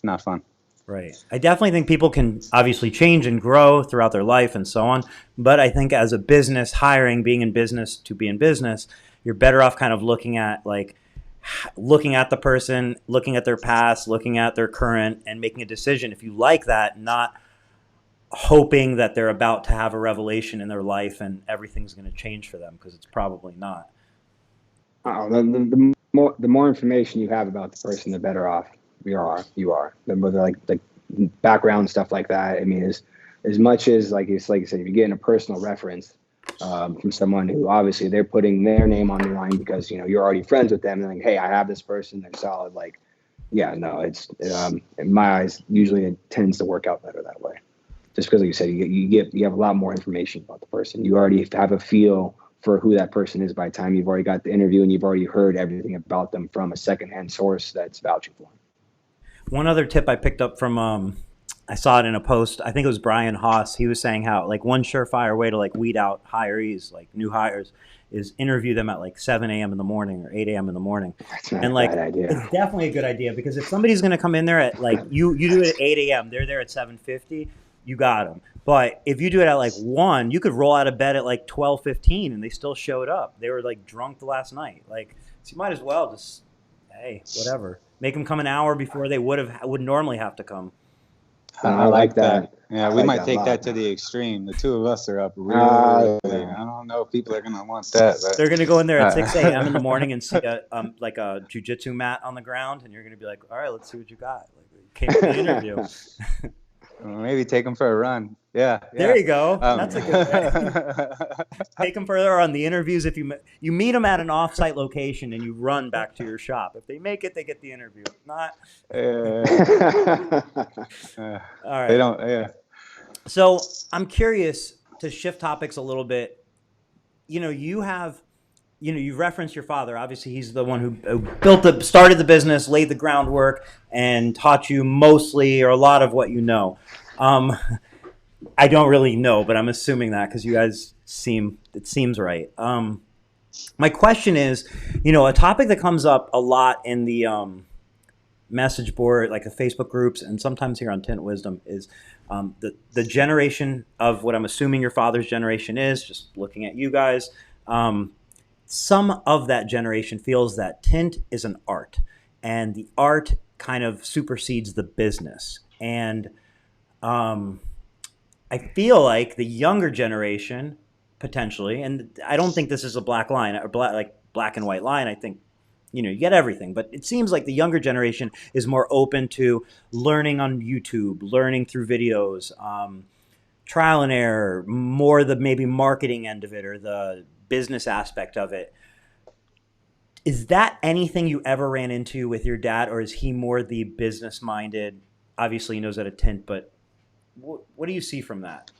not fun. Right. I definitely think people can obviously change and grow throughout their life and so on. But I think as a business hiring, being in business to be in business, you're better off kind of looking at the person, looking at their past, looking at their current, and making a decision. If you like that, not hoping that they're about to have a revelation in their life and everything's going to change for them, because it's probably not. The more information you have about the person, the better off you are. The more like background stuff like that. I mean, as much as like you said, if you're getting a personal reference from someone who obviously they're putting their name on the line because you're already friends with them, and like, hey, I have this person, they're solid. Like, yeah, no, it's in my eyes, usually it tends to work out better that way. Just because, like you said, you have a lot more information about the person. You already have a feel for who that person is by the time you've already got the interview, and you've already heard everything about them from a secondhand source that's vouching for them. One other tip I picked up from I saw it in a post. I think it was Brian Haas. He was saying how like one surefire way to like weed out hirees, like new hires, is interview them at like 7 a.m. in the morning or 8 a.m. in the morning. That's not And a like bad idea. it's definitely a good idea, because if somebody's going to come in there at like you do it at 8 a.m., they're there at 7:50, you got them. But if you do it at like 1, you could roll out of bed at like 12:15 and they still showed up. They were like drunk the last night. Like, so you might as well just, hey, whatever. Make them come an hour before they would normally have to come. I like that. I Yeah, we like might that a take lot. that to the extreme. The two of us are up really early. I don't know if people are gonna want that. But, They're gonna go in there at 6 a.m. in the morning and see like a jujitsu mat on the ground, and you're gonna be like, all right, let's see what you got. Like, you came for the interview. maybe take them for a run. Yeah. There you go. That's a good way. Take them further on the interviews. If you meet them at an off-site location and you run back to your shop. If they make it, they get the interview. If not, all right. They don't. Yeah. So I'm curious to shift topics a little bit. You've referenced your father. Obviously, he's the one who started the business, laid the groundwork, and taught you mostly or a lot of what you know. I don't really know, but I'm assuming that because you guys it seems right. My question is, a topic that comes up a lot in the message board, like the Facebook groups, and sometimes here on Tint Wizdom, is the generation of what I'm assuming your father's generation is. Just looking at you guys, some of that generation feels that tint is an art, and the art kind of supersedes the business. And I feel like the younger generation, potentially, and I don't think this is a black line or black and white line. I think you get everything, but it seems like the younger generation is more open to learning on YouTube, learning through videos, trial and error, more the maybe marketing end of it or the business aspect of it. Is that anything you ever ran into with your dad, or is he more the business minded? Obviously, he knows how to tint, but What do you see from that?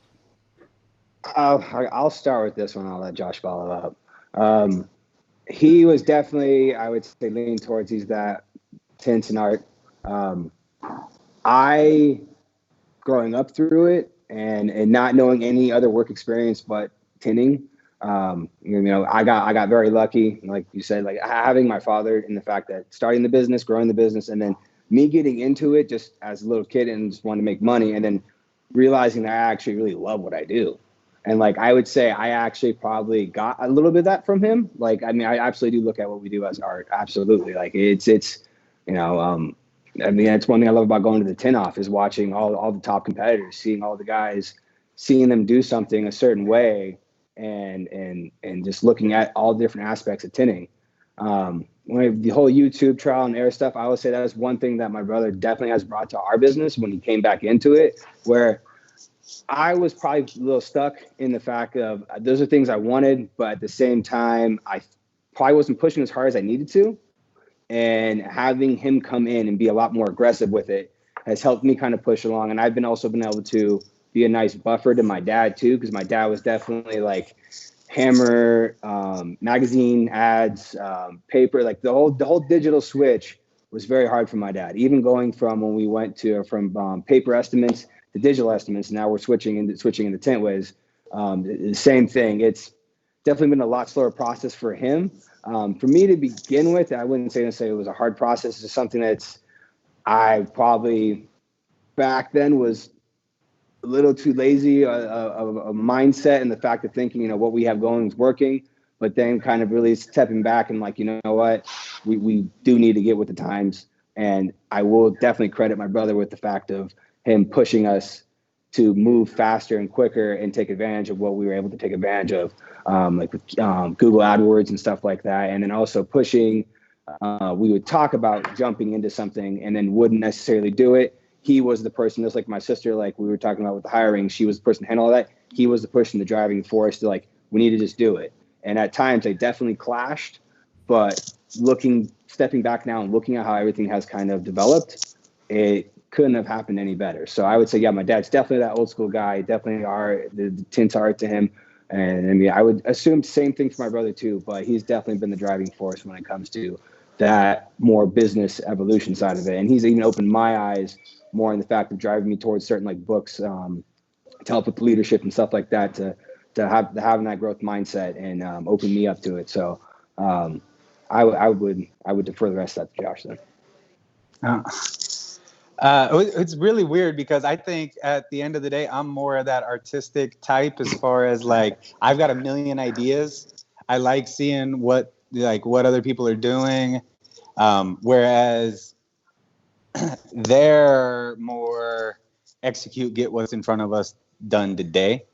I'll start with this one. I'll let Josh follow up. He was definitely, I would say, leaning towards he's that tints and art. Um, I growing up through it and not knowing any other work experience but tinting. I got very lucky, like you said, like having my father in the fact that starting the business, growing the business, and then me getting into it just as a little kid and just wanting to make money, and then realizing that I actually really love what I do. And like I would say, I actually probably got a little bit of that from him. Like I mean, I absolutely do look at what we do as art. Absolutely, like it's you know I mean, that's one thing I love about going to the tin off is watching all the top competitors, seeing all the guys, seeing them do something a certain way, and just looking at all the different aspects of tinning. When the whole YouTube trial and error stuff, I would say that is one thing that my brother definitely has brought to our business when he came back into it, where I was probably a little stuck in the fact of those are things I wanted, but at the same time, I probably wasn't pushing as hard as I needed to, and having him come in and be a lot more aggressive with it has helped me kind of push along. And I've been also been able to be a nice buffer to my dad too, because my dad was definitely like hammer, magazine ads, paper, like the whole digital switch was very hard for my dad. Even going from when we went to from paper estimates to digital estimates, now we're switching into Tint Wiz. The same thing. It's definitely been a lot slower process for him. For me to begin with, I wouldn't say necessarily it was a hard process. It's something that's I probably back then was a little too lazy, a mindset, and the fact of thinking, what we have going is working, but then kind of really stepping back and like, you know what, we do need to get with the times. And I will definitely credit my brother with the fact of him pushing us to move faster and quicker and take advantage of what we were able to take advantage of, like with Google AdWords and stuff like that. And then also pushing, we would talk about jumping into something and then wouldn't necessarily do it. He was the person, just like my sister, like we were talking about with the hiring, she was the person to handle all that. He was the person, the driving force to like, we need to just do it. And at times they definitely clashed, but stepping back now and looking at how everything has kind of developed, it couldn't have happened any better. So I would say, yeah, my dad's definitely that old school guy, definitely the tint art to him. And I mean, I would assume same thing for my brother too, but he's definitely been the driving force when it comes to that more business evolution side of it. And he's even opened my eyes more in the fact of driving me towards certain like books to help with leadership and stuff like that, to having that growth mindset and open me up to it. So I would defer the rest of that to Josh then. It's really weird because I think at the end of the day, I'm more of that artistic type as far as like, I've got a million ideas. I like seeing what other people are doing. Whereas they're more execute, get what's in front of us done today.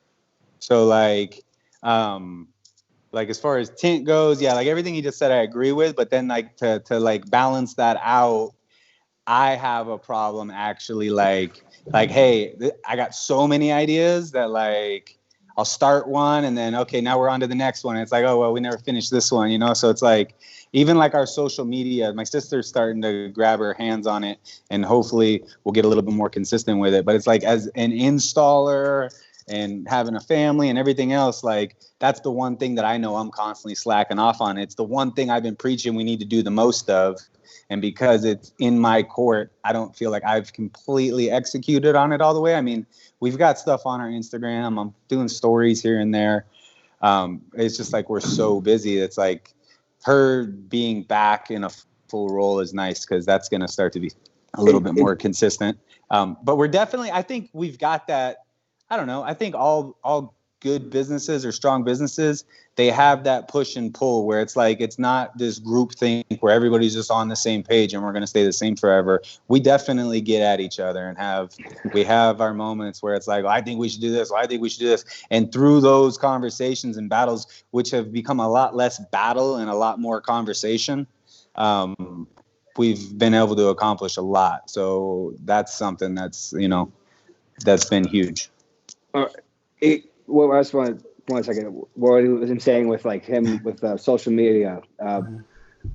So like as far as tint goes, yeah, like everything you just said, I agree with, but then like to like balance that out, I have a problem actually like, hey, I got so many ideas that like I'll start one and then, okay, now we're on to the next one. And it's like, oh, well, we never finished this one, So it's like, even like our social media, my sister's starting to grab her hands on it and hopefully we'll get a little bit more consistent with it. But it's like as an installer and having a family and everything else, like that's the one thing that I know I'm constantly slacking off on. It's the one thing I've been preaching we need to do the most of. And because it's in my court, I don't feel like I've completely executed on it all the way. I mean, we've got stuff on our Instagram. I'm doing stories here and there. It's just like we're so busy. It's like her being back in a full role is nice because that's going to start to be a little bit more consistent. But we're definitely, I think we've got that. I don't know. I think all good businesses or strong businesses, they have that push and pull where it's like, it's not this group thing where everybody's just on the same page and we're going to stay the same forever. We definitely get at each other and we have our moments where it's like, well, I think we should do this. Well, I think we should do this. And through those conversations and battles, which have become a lot less battle and a lot more conversation, we've been able to accomplish a lot. So that's something that's, that's been huge. Well, I just want one second. What was him saying with like him with social media?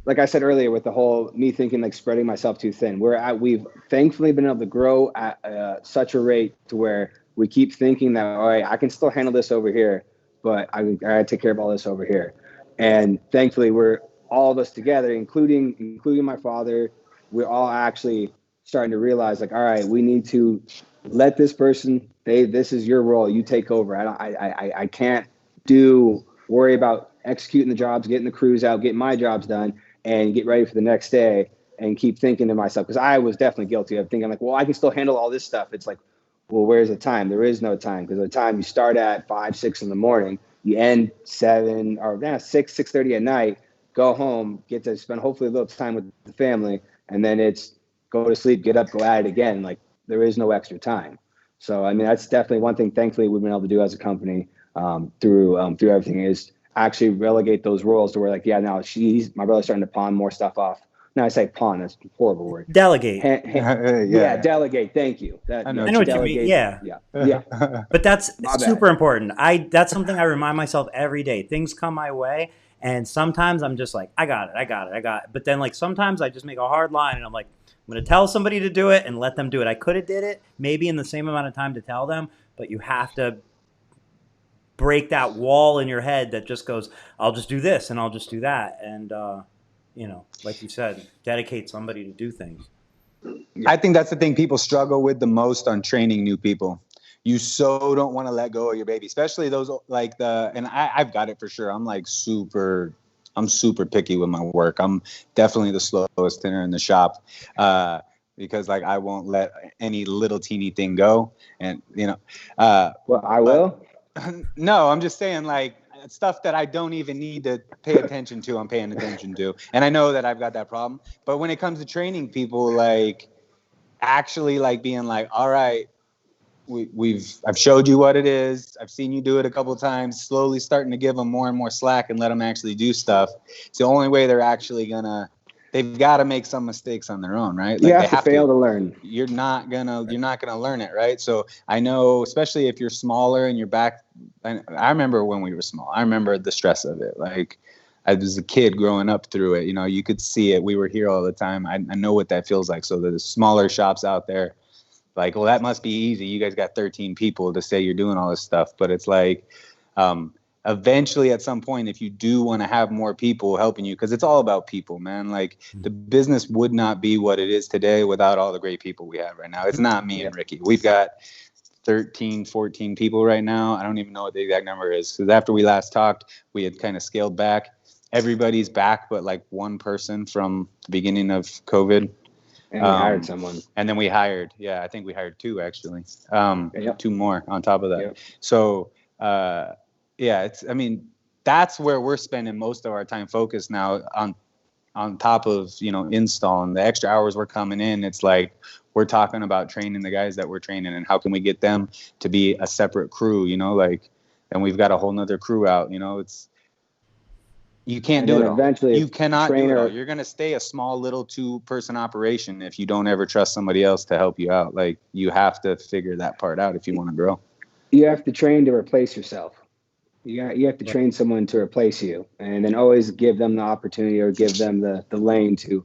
like I said earlier, with the whole me thinking like spreading myself too thin, we've thankfully been able to grow at such a rate to where we keep thinking that, all right, I can still handle this over here, but I gotta take care of all this over here. And thankfully, we're all of us together, including my father. We're all actually starting to realize, like, all right, we need to let this person. This is your role. You take over. I can't worry about executing the jobs, getting the crews out, getting my jobs done, and get ready for the next day. And keep thinking to myself, because I was definitely guilty of thinking like, well, I can still handle all this stuff. It's like, well, where's the time? There is no time, because the time you start at 5, 6 in the morning, you end 7 or 6:30 at night, go home, get to spend hopefully a little time with the family, and then it's go to sleep, get up, go at it again. Like there is no extra time. So I mean, that's definitely one thing. Thankfully, we've been able to do as a company through everything is actually relegate those roles to where like, yeah, now my brother's starting to pawn more stuff off. Now I say pawn, that's a horrible word. Delegate. Yeah, delegate. Thank you. I know what you mean. Yeah. But that's super important. That's something I remind myself every day. Things come my way, and sometimes I'm just like, I got it. But then like sometimes I just make a hard line, and I'm like, I'm going to tell somebody to do it and let them do it. I could have did it maybe in the same amount of time to tell them, but you have to break that wall in your head that just goes, I'll just do this and I'll just do that. And, like you said, dedicate somebody to do things. I think that's the thing people struggle with the most on training new people. You so don't want to let go of your baby, especially those like and I've got it for sure. I'm super picky with my work. I'm definitely the slowest tinner in the shop because like I won't let any little teeny thing go. And, well, I will. No, I'm just saying like stuff that I don't even need to pay attention to, I'm paying attention to. And I know that I've got that problem. But when it comes to training people, like actually like being like, all right, I've showed you what it is. I've seen you do it a couple of times, slowly starting to give them more and more slack and let them actually do stuff. It's the only way they're actually they've got to make some mistakes on their own, right? Like you have to fail to learn. You're not gonna learn it, right? So I know, especially if you're smaller and you're back. I remember when we were small. I remember the stress of it. Like I was a kid growing up through it. You could see it. We were here all the time. I know what that feels like. So the smaller shops out there, like, well, that must be easy. You guys got 13 people to say you're doing all this stuff, but it's like. Eventually at some point, if you do want to have more people helping you, because it's all about people, man, like the business would not be what it is today without all the great people we have right now. It's not me and Ricky. We've got 13, 14 people right now. I don't even know what the exact number is, because after we last talked, we had kind of scaled back. Everybody's back, but like one person from the beginning of COVID. And we hired someone. And then we hired, I think we hired 2 actually. 2 more on top of that. Yep. So, that's where we're spending most of our time focused now on top of, installing the extra hours we're coming in. It's like, we're talking about training the guys that we're training and how can we get them to be a separate crew, and we've got a whole nother crew out, you can't do it all. Eventually you cannot do it all. You're going to stay a small little 2-person operation if you don't ever trust somebody else to help you out. Like you have to figure that part out if you want to grow. You have to train to replace yourself. You have to train someone to replace you, and then always give them the opportunity or give them the lane to,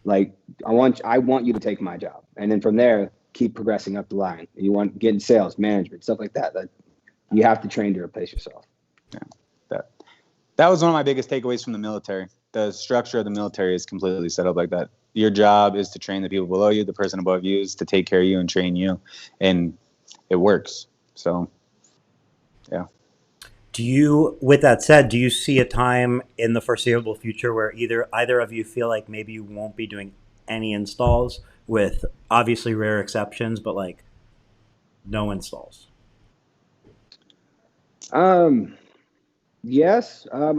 like, I want you to take my job, and then from there keep progressing up the line. You want getting sales, management, stuff like that. That you have to train to replace yourself. Yeah, that was one of my biggest takeaways from the military. The structure of the military is completely set up like that. Your job is to train the people below you. The person above you is to take care of you and train you, and it works. So, yeah. With that said, do you see a time in the foreseeable future where either of you feel like maybe you won't be doing any installs, with obviously rare exceptions, but like no installs? Yes. I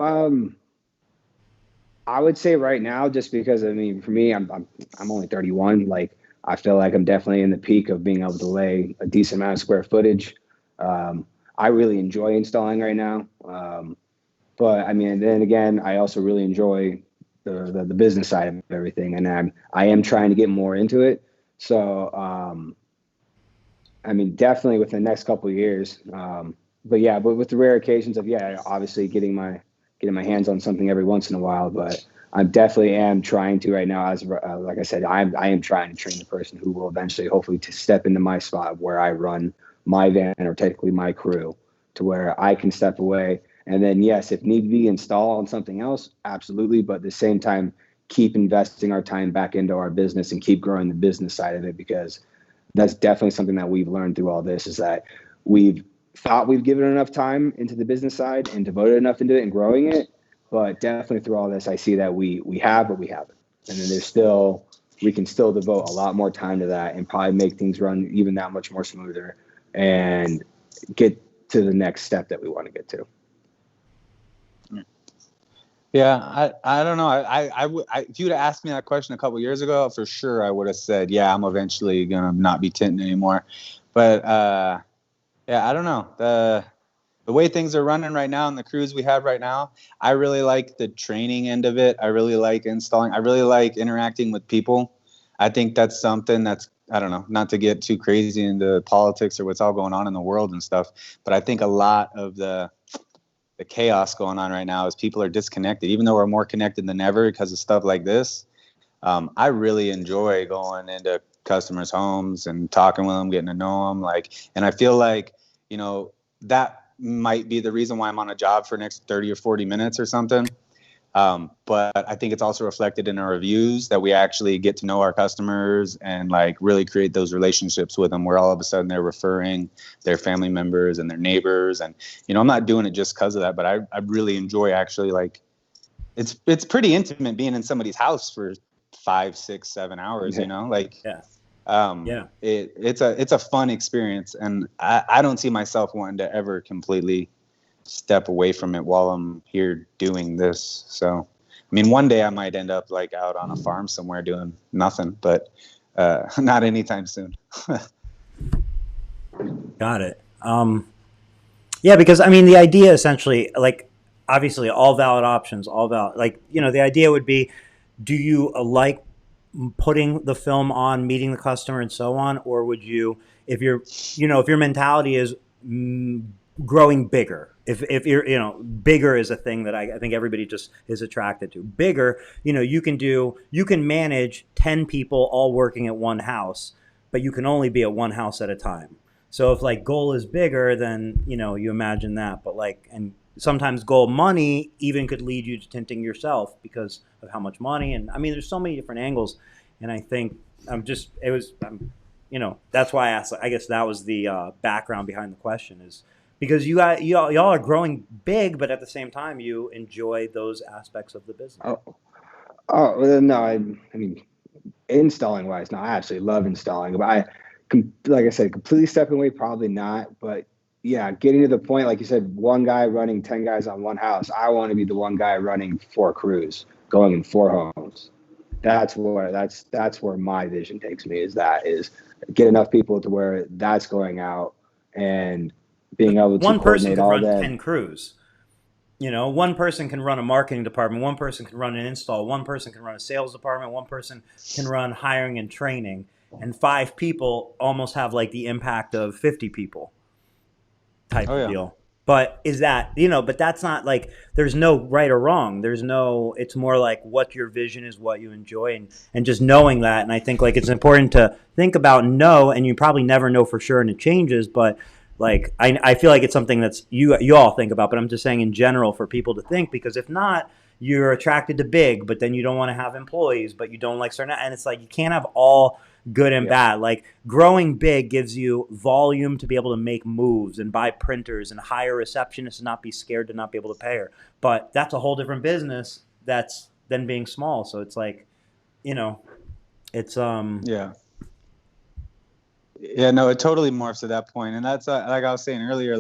would say right now, just because for me, I'm only 31. Like I feel like I'm definitely in the peak of being able to lay a decent amount of square footage. I really enjoy installing right now. But then again, I also really enjoy the business side of everything. And I am trying to get more into it. So, definitely within the next couple of years. But with the rare occasions of, obviously getting my hands on something every once in a while. But I'm definitely am trying to right now. As like I said, I am trying to train the person who will eventually, hopefully, to step into my spot where I run my van or technically my crew, to where I can step away. And then, yes, if need be, install on something else, absolutely. But at the same time, keep investing our time back into our business and keep growing the business side of it, because that's definitely something that we've learned through all this, is that we've thought we've given enough time into the business side and devoted enough into it and growing it. But definitely through all this, I see that we have, but we haven't. And then we can still devote a lot more time to that and probably make things run even that much more smoother and get to the next step that we want to get to. Yeah, I don't know. If you would have asked me that question a couple of years ago, for sure I would have said, yeah, I'm eventually gonna not be tinting anymore. But yeah, I don't know. The way things are running right now and the crews we have right now, I really like the training end of it. I really like installing. I really like interacting with people. I think that's something that's, I don't know, not to get too crazy into politics or what's all going on in the world and stuff, but I think a lot of the chaos going on right now is people are disconnected, even though we're more connected than ever because of stuff like this. I really enjoy going into customers' homes and talking with them, getting to know them. And I feel like, that might be the reason why I'm on a job for next 30 or 40 minutes or something. But I think it's also reflected in our reviews that we actually get to know our customers and really create those relationships with them, where all of a sudden they're referring their family members and their neighbors. And, I'm not doing it just because of that, but I really enjoy actually it's pretty intimate being in somebody's house for 5, 6, 7 hours, Yeah. It's a fun experience, and I don't see myself wanting to ever completely step away from it while I'm here doing this. So, I mean, one day I might end up out on a farm somewhere doing nothing, but not anytime soon. Got it. Yeah, because I mean, the idea essentially, obviously, all valid options, all valid. The idea would be, do you like putting the film on, meeting the customer, and so on, or would you, if your mentality is growing bigger, if you're, bigger is a thing that I think everybody just is attracted to. Bigger, you can manage 10 people all working at one house, but you can only be at one house at a time. So if goal is bigger, then you imagine that. But and sometimes goal money even could lead you to tinting yourself because of how much money. And I mean, there's so many different angles. And I think that's why I asked. I guess that was the background behind the question, is because y'all are growing big, but at the same time you enjoy those aspects of the business. Well, no, I mean, installing wise, no, I absolutely love installing, but like I said, completely stepping away, probably not. But yeah, getting to the point, like you said, one guy running 10 guys on one house. I want to be the one guy running 4 crews, going in 4 homes. That's where my vision takes me. Is get enough people to where that's going out and being able to one person coordinate can all run that. 10 crews. One person can run a marketing department, one person can run an install, one person can run a sales department, one person can run hiring and training, and 5 people almost have the impact of 50 people type of deal. But is that, but that's not there's no right or wrong. It's more what your vision is, what you enjoy, and just knowing that. And I think it's important to think about and you probably never know for sure and it changes, but I feel like it's something that's you all think about, but I'm just saying in general for people to think, because if not, you're attracted to big, but then you don't want to have employees, but you don't like certain, and it's you can't have all good and bad. Growing big gives you volume to be able to make moves and buy printers and hire receptionists and not be scared to not be able to pay her. But that's a whole different business that's than being small. So it's it's Yeah, no, it totally morphs to that point. And that's like I was saying earlier,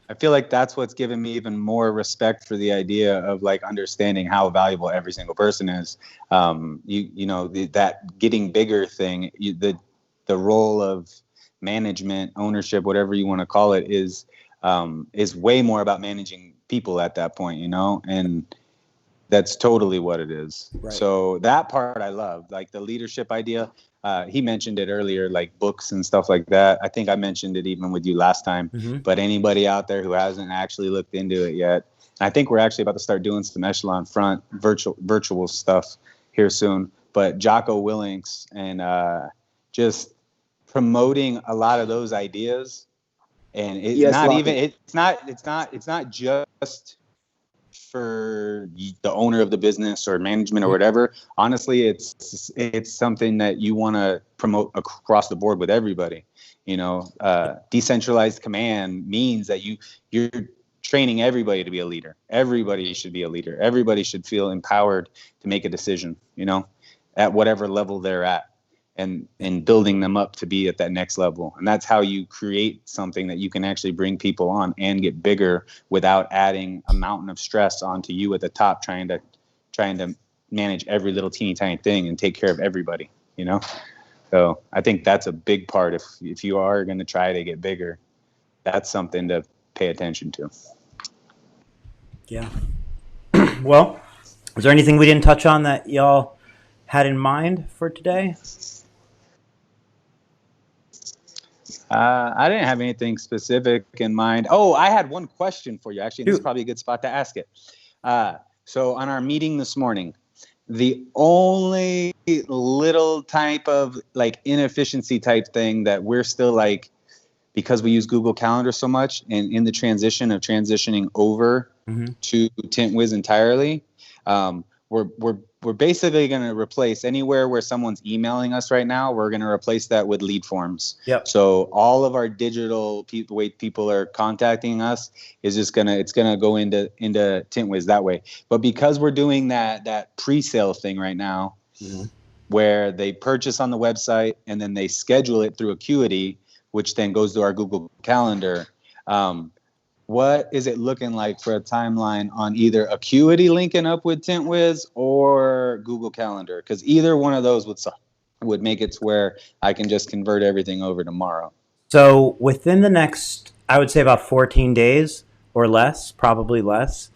I feel like that's what's given me even more respect for the idea of understanding how valuable every single person is. That getting bigger thing, the role of management, ownership, whatever you want to call it, is way more about managing people at that point, and that's totally what it is. Right. So that part I love, the leadership idea. he mentioned it earlier, like books and stuff like that. I think I mentioned it even with you last time. Mm-hmm. But anybody out there who hasn't actually looked into it yet, I think we're actually about to start doing some echelon front virtual stuff here soon. But Jocko Willink's and just promoting a lot of those ideas, and it's Yes, not Locke. even it's not just for the owner of the business or management or whatever. Honestly, it's something that you want to promote across the board with everybody. You know, decentralized command means that you're training everybody to be a leader. Everybody should be a leader. Everybody should feel empowered to make a decision, you know, at whatever level they're at, and building them up to be at that next level. And that's how you create something that you can actually bring people on and get bigger without adding a mountain of stress onto you at the top, trying to manage every little teeny tiny thing and take care of everybody, you know? So I think that's a big part. If you are going to try to get bigger, that's something to pay attention to. Yeah. Well, is there anything we didn't touch on that y'all had in mind for today? I didn't have anything specific in mind. Oh, I had one question for you, actually. This is probably a good spot to ask it. So on our meeting this morning, the only little type of like inefficiency type thing that we're still like, because we use Google Calendar so much and in the transitioning over to Tint Wiz entirely, we're basically going to replace anywhere where someone's emailing us right now. We're going to replace that with lead forms. Yep. So all of our digital way people are contacting us is just it's gonna go into Tint Wiz that way. But because we're doing that pre-sale thing right now, where they purchase on the website and then they schedule it through Acuity, which then goes to our Google Calendar. What is it looking like for a timeline on either Acuity linking up with Tint Wiz or Google Calendar? Because either one of those would make it to where I can just convert everything over tomorrow. So within the next, I would say about 14 days or less, probably less,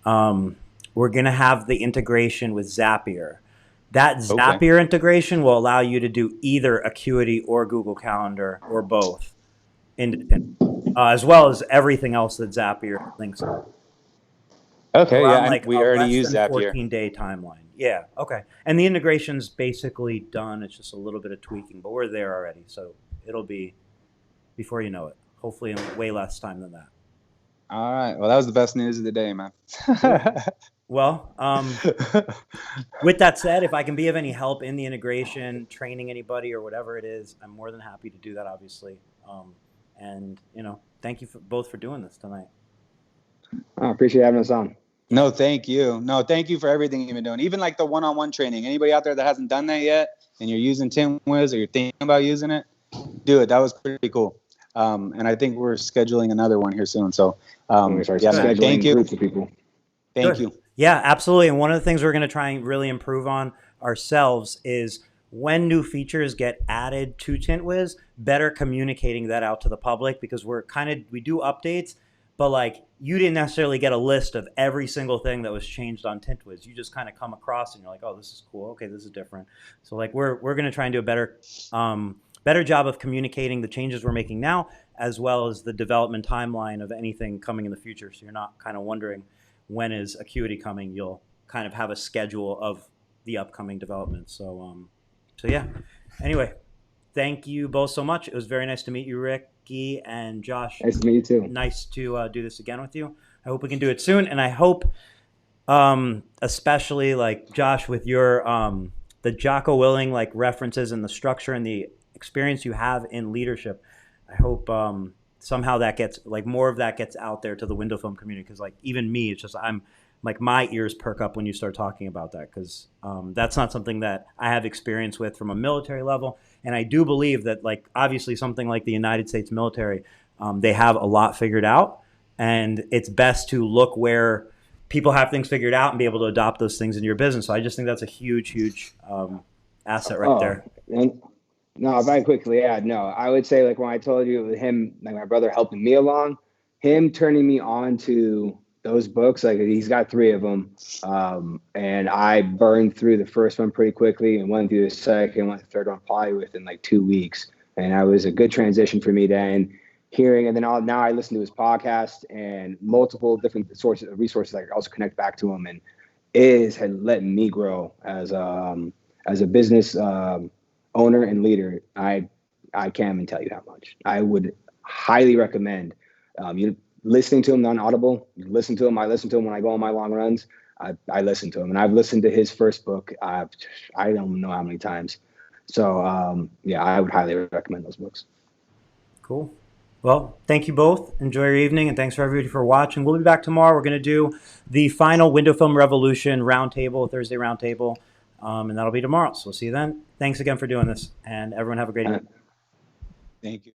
we're going to have the integration with Zapier. That Zapier integration will allow you to do either Acuity or Google Calendar or both independent, as well as everything else that Zapier links to. Okay, Around yeah, like we a already less use than Zapier. 14-day timeline. Yeah, okay. And the integration's basically done. It's just a little bit of tweaking, but we're there already. So it'll be before you know it. Hopefully in way less time than that. All right. Well, that was the best news of the day, man. Well, with that said, if I can be of any help in the integration, training anybody or whatever it is, I'm more than happy to do that, obviously. And, you know, thank you both for doing this tonight. I appreciate having us on. No, thank you. No, thank you for everything you've been doing. Even like the one-on-one training. Anybody out there that hasn't done that yet and you're using Tint Wiz or you're thinking about using it, do it. That was pretty cool. And I think we're scheduling another one here soon. So, scheduling thank you. Groups of people. Thank you. Yeah, absolutely. And one of the things we're going to try and really improve on ourselves is when new features get added to Tint Wiz, better communicating that out to the public, because we do updates, but like you didn't necessarily get a list of every single thing that was changed on Tint Wiz. You just kind of come across and you're like, oh, this is cool. Okay, this is different. So like we're going to try and do a better job of communicating the changes we're making now, as well as the development timeline of anything coming in the future. So you're not kind of wondering when is Acuity coming. You'll kind of have a schedule of the upcoming developments. So yeah. Anyway, thank you both so much. It was very nice to meet you, Ricky and Josh. Nice to meet you too. Nice to do this again with you. I hope we can do it soon, and I hope, especially like Josh, with your the Jocko Willing like references and the structure and the experience you have in leadership. I hope somehow that gets like more of that gets out there to the window film community, because like even me, it's just I'm like my ears perk up when you start talking about that, because that's not something that I have experience with from a military level. And I do believe that like obviously something like the United States military, they have a lot figured out, and it's best to look where people have things figured out and be able to adopt those things in your business. So I just think that's a huge asset right there. And no, if I quickly add, no, I would say like when I told you with him, like my brother helping me along, him turning me on to those books, like he's got 3 of them, and I burned through the first one pretty quickly and went through the second one, the third one probably within like 2 weeks, and that was a good transition for me then. Hearing, and then now I listen to his podcast and multiple different resources. I also connect back to him, and had let me grow as a business owner and leader. I can't even tell you how much. I would highly recommend you listening to him on Audible. You listen to him. I listen to him when I go on my long runs. I listen to him, and I've listened to his first book. I don't know how many times. So yeah, I would highly recommend those books. Cool. Well, thank you both. Enjoy your evening, and thanks for everybody for watching. We'll be back tomorrow. We're going to do the final Window Film Revolution roundtable, Thursday roundtable, and that'll be tomorrow. So we'll see you then. Thanks again for doing this, and everyone have a great evening. Thank you.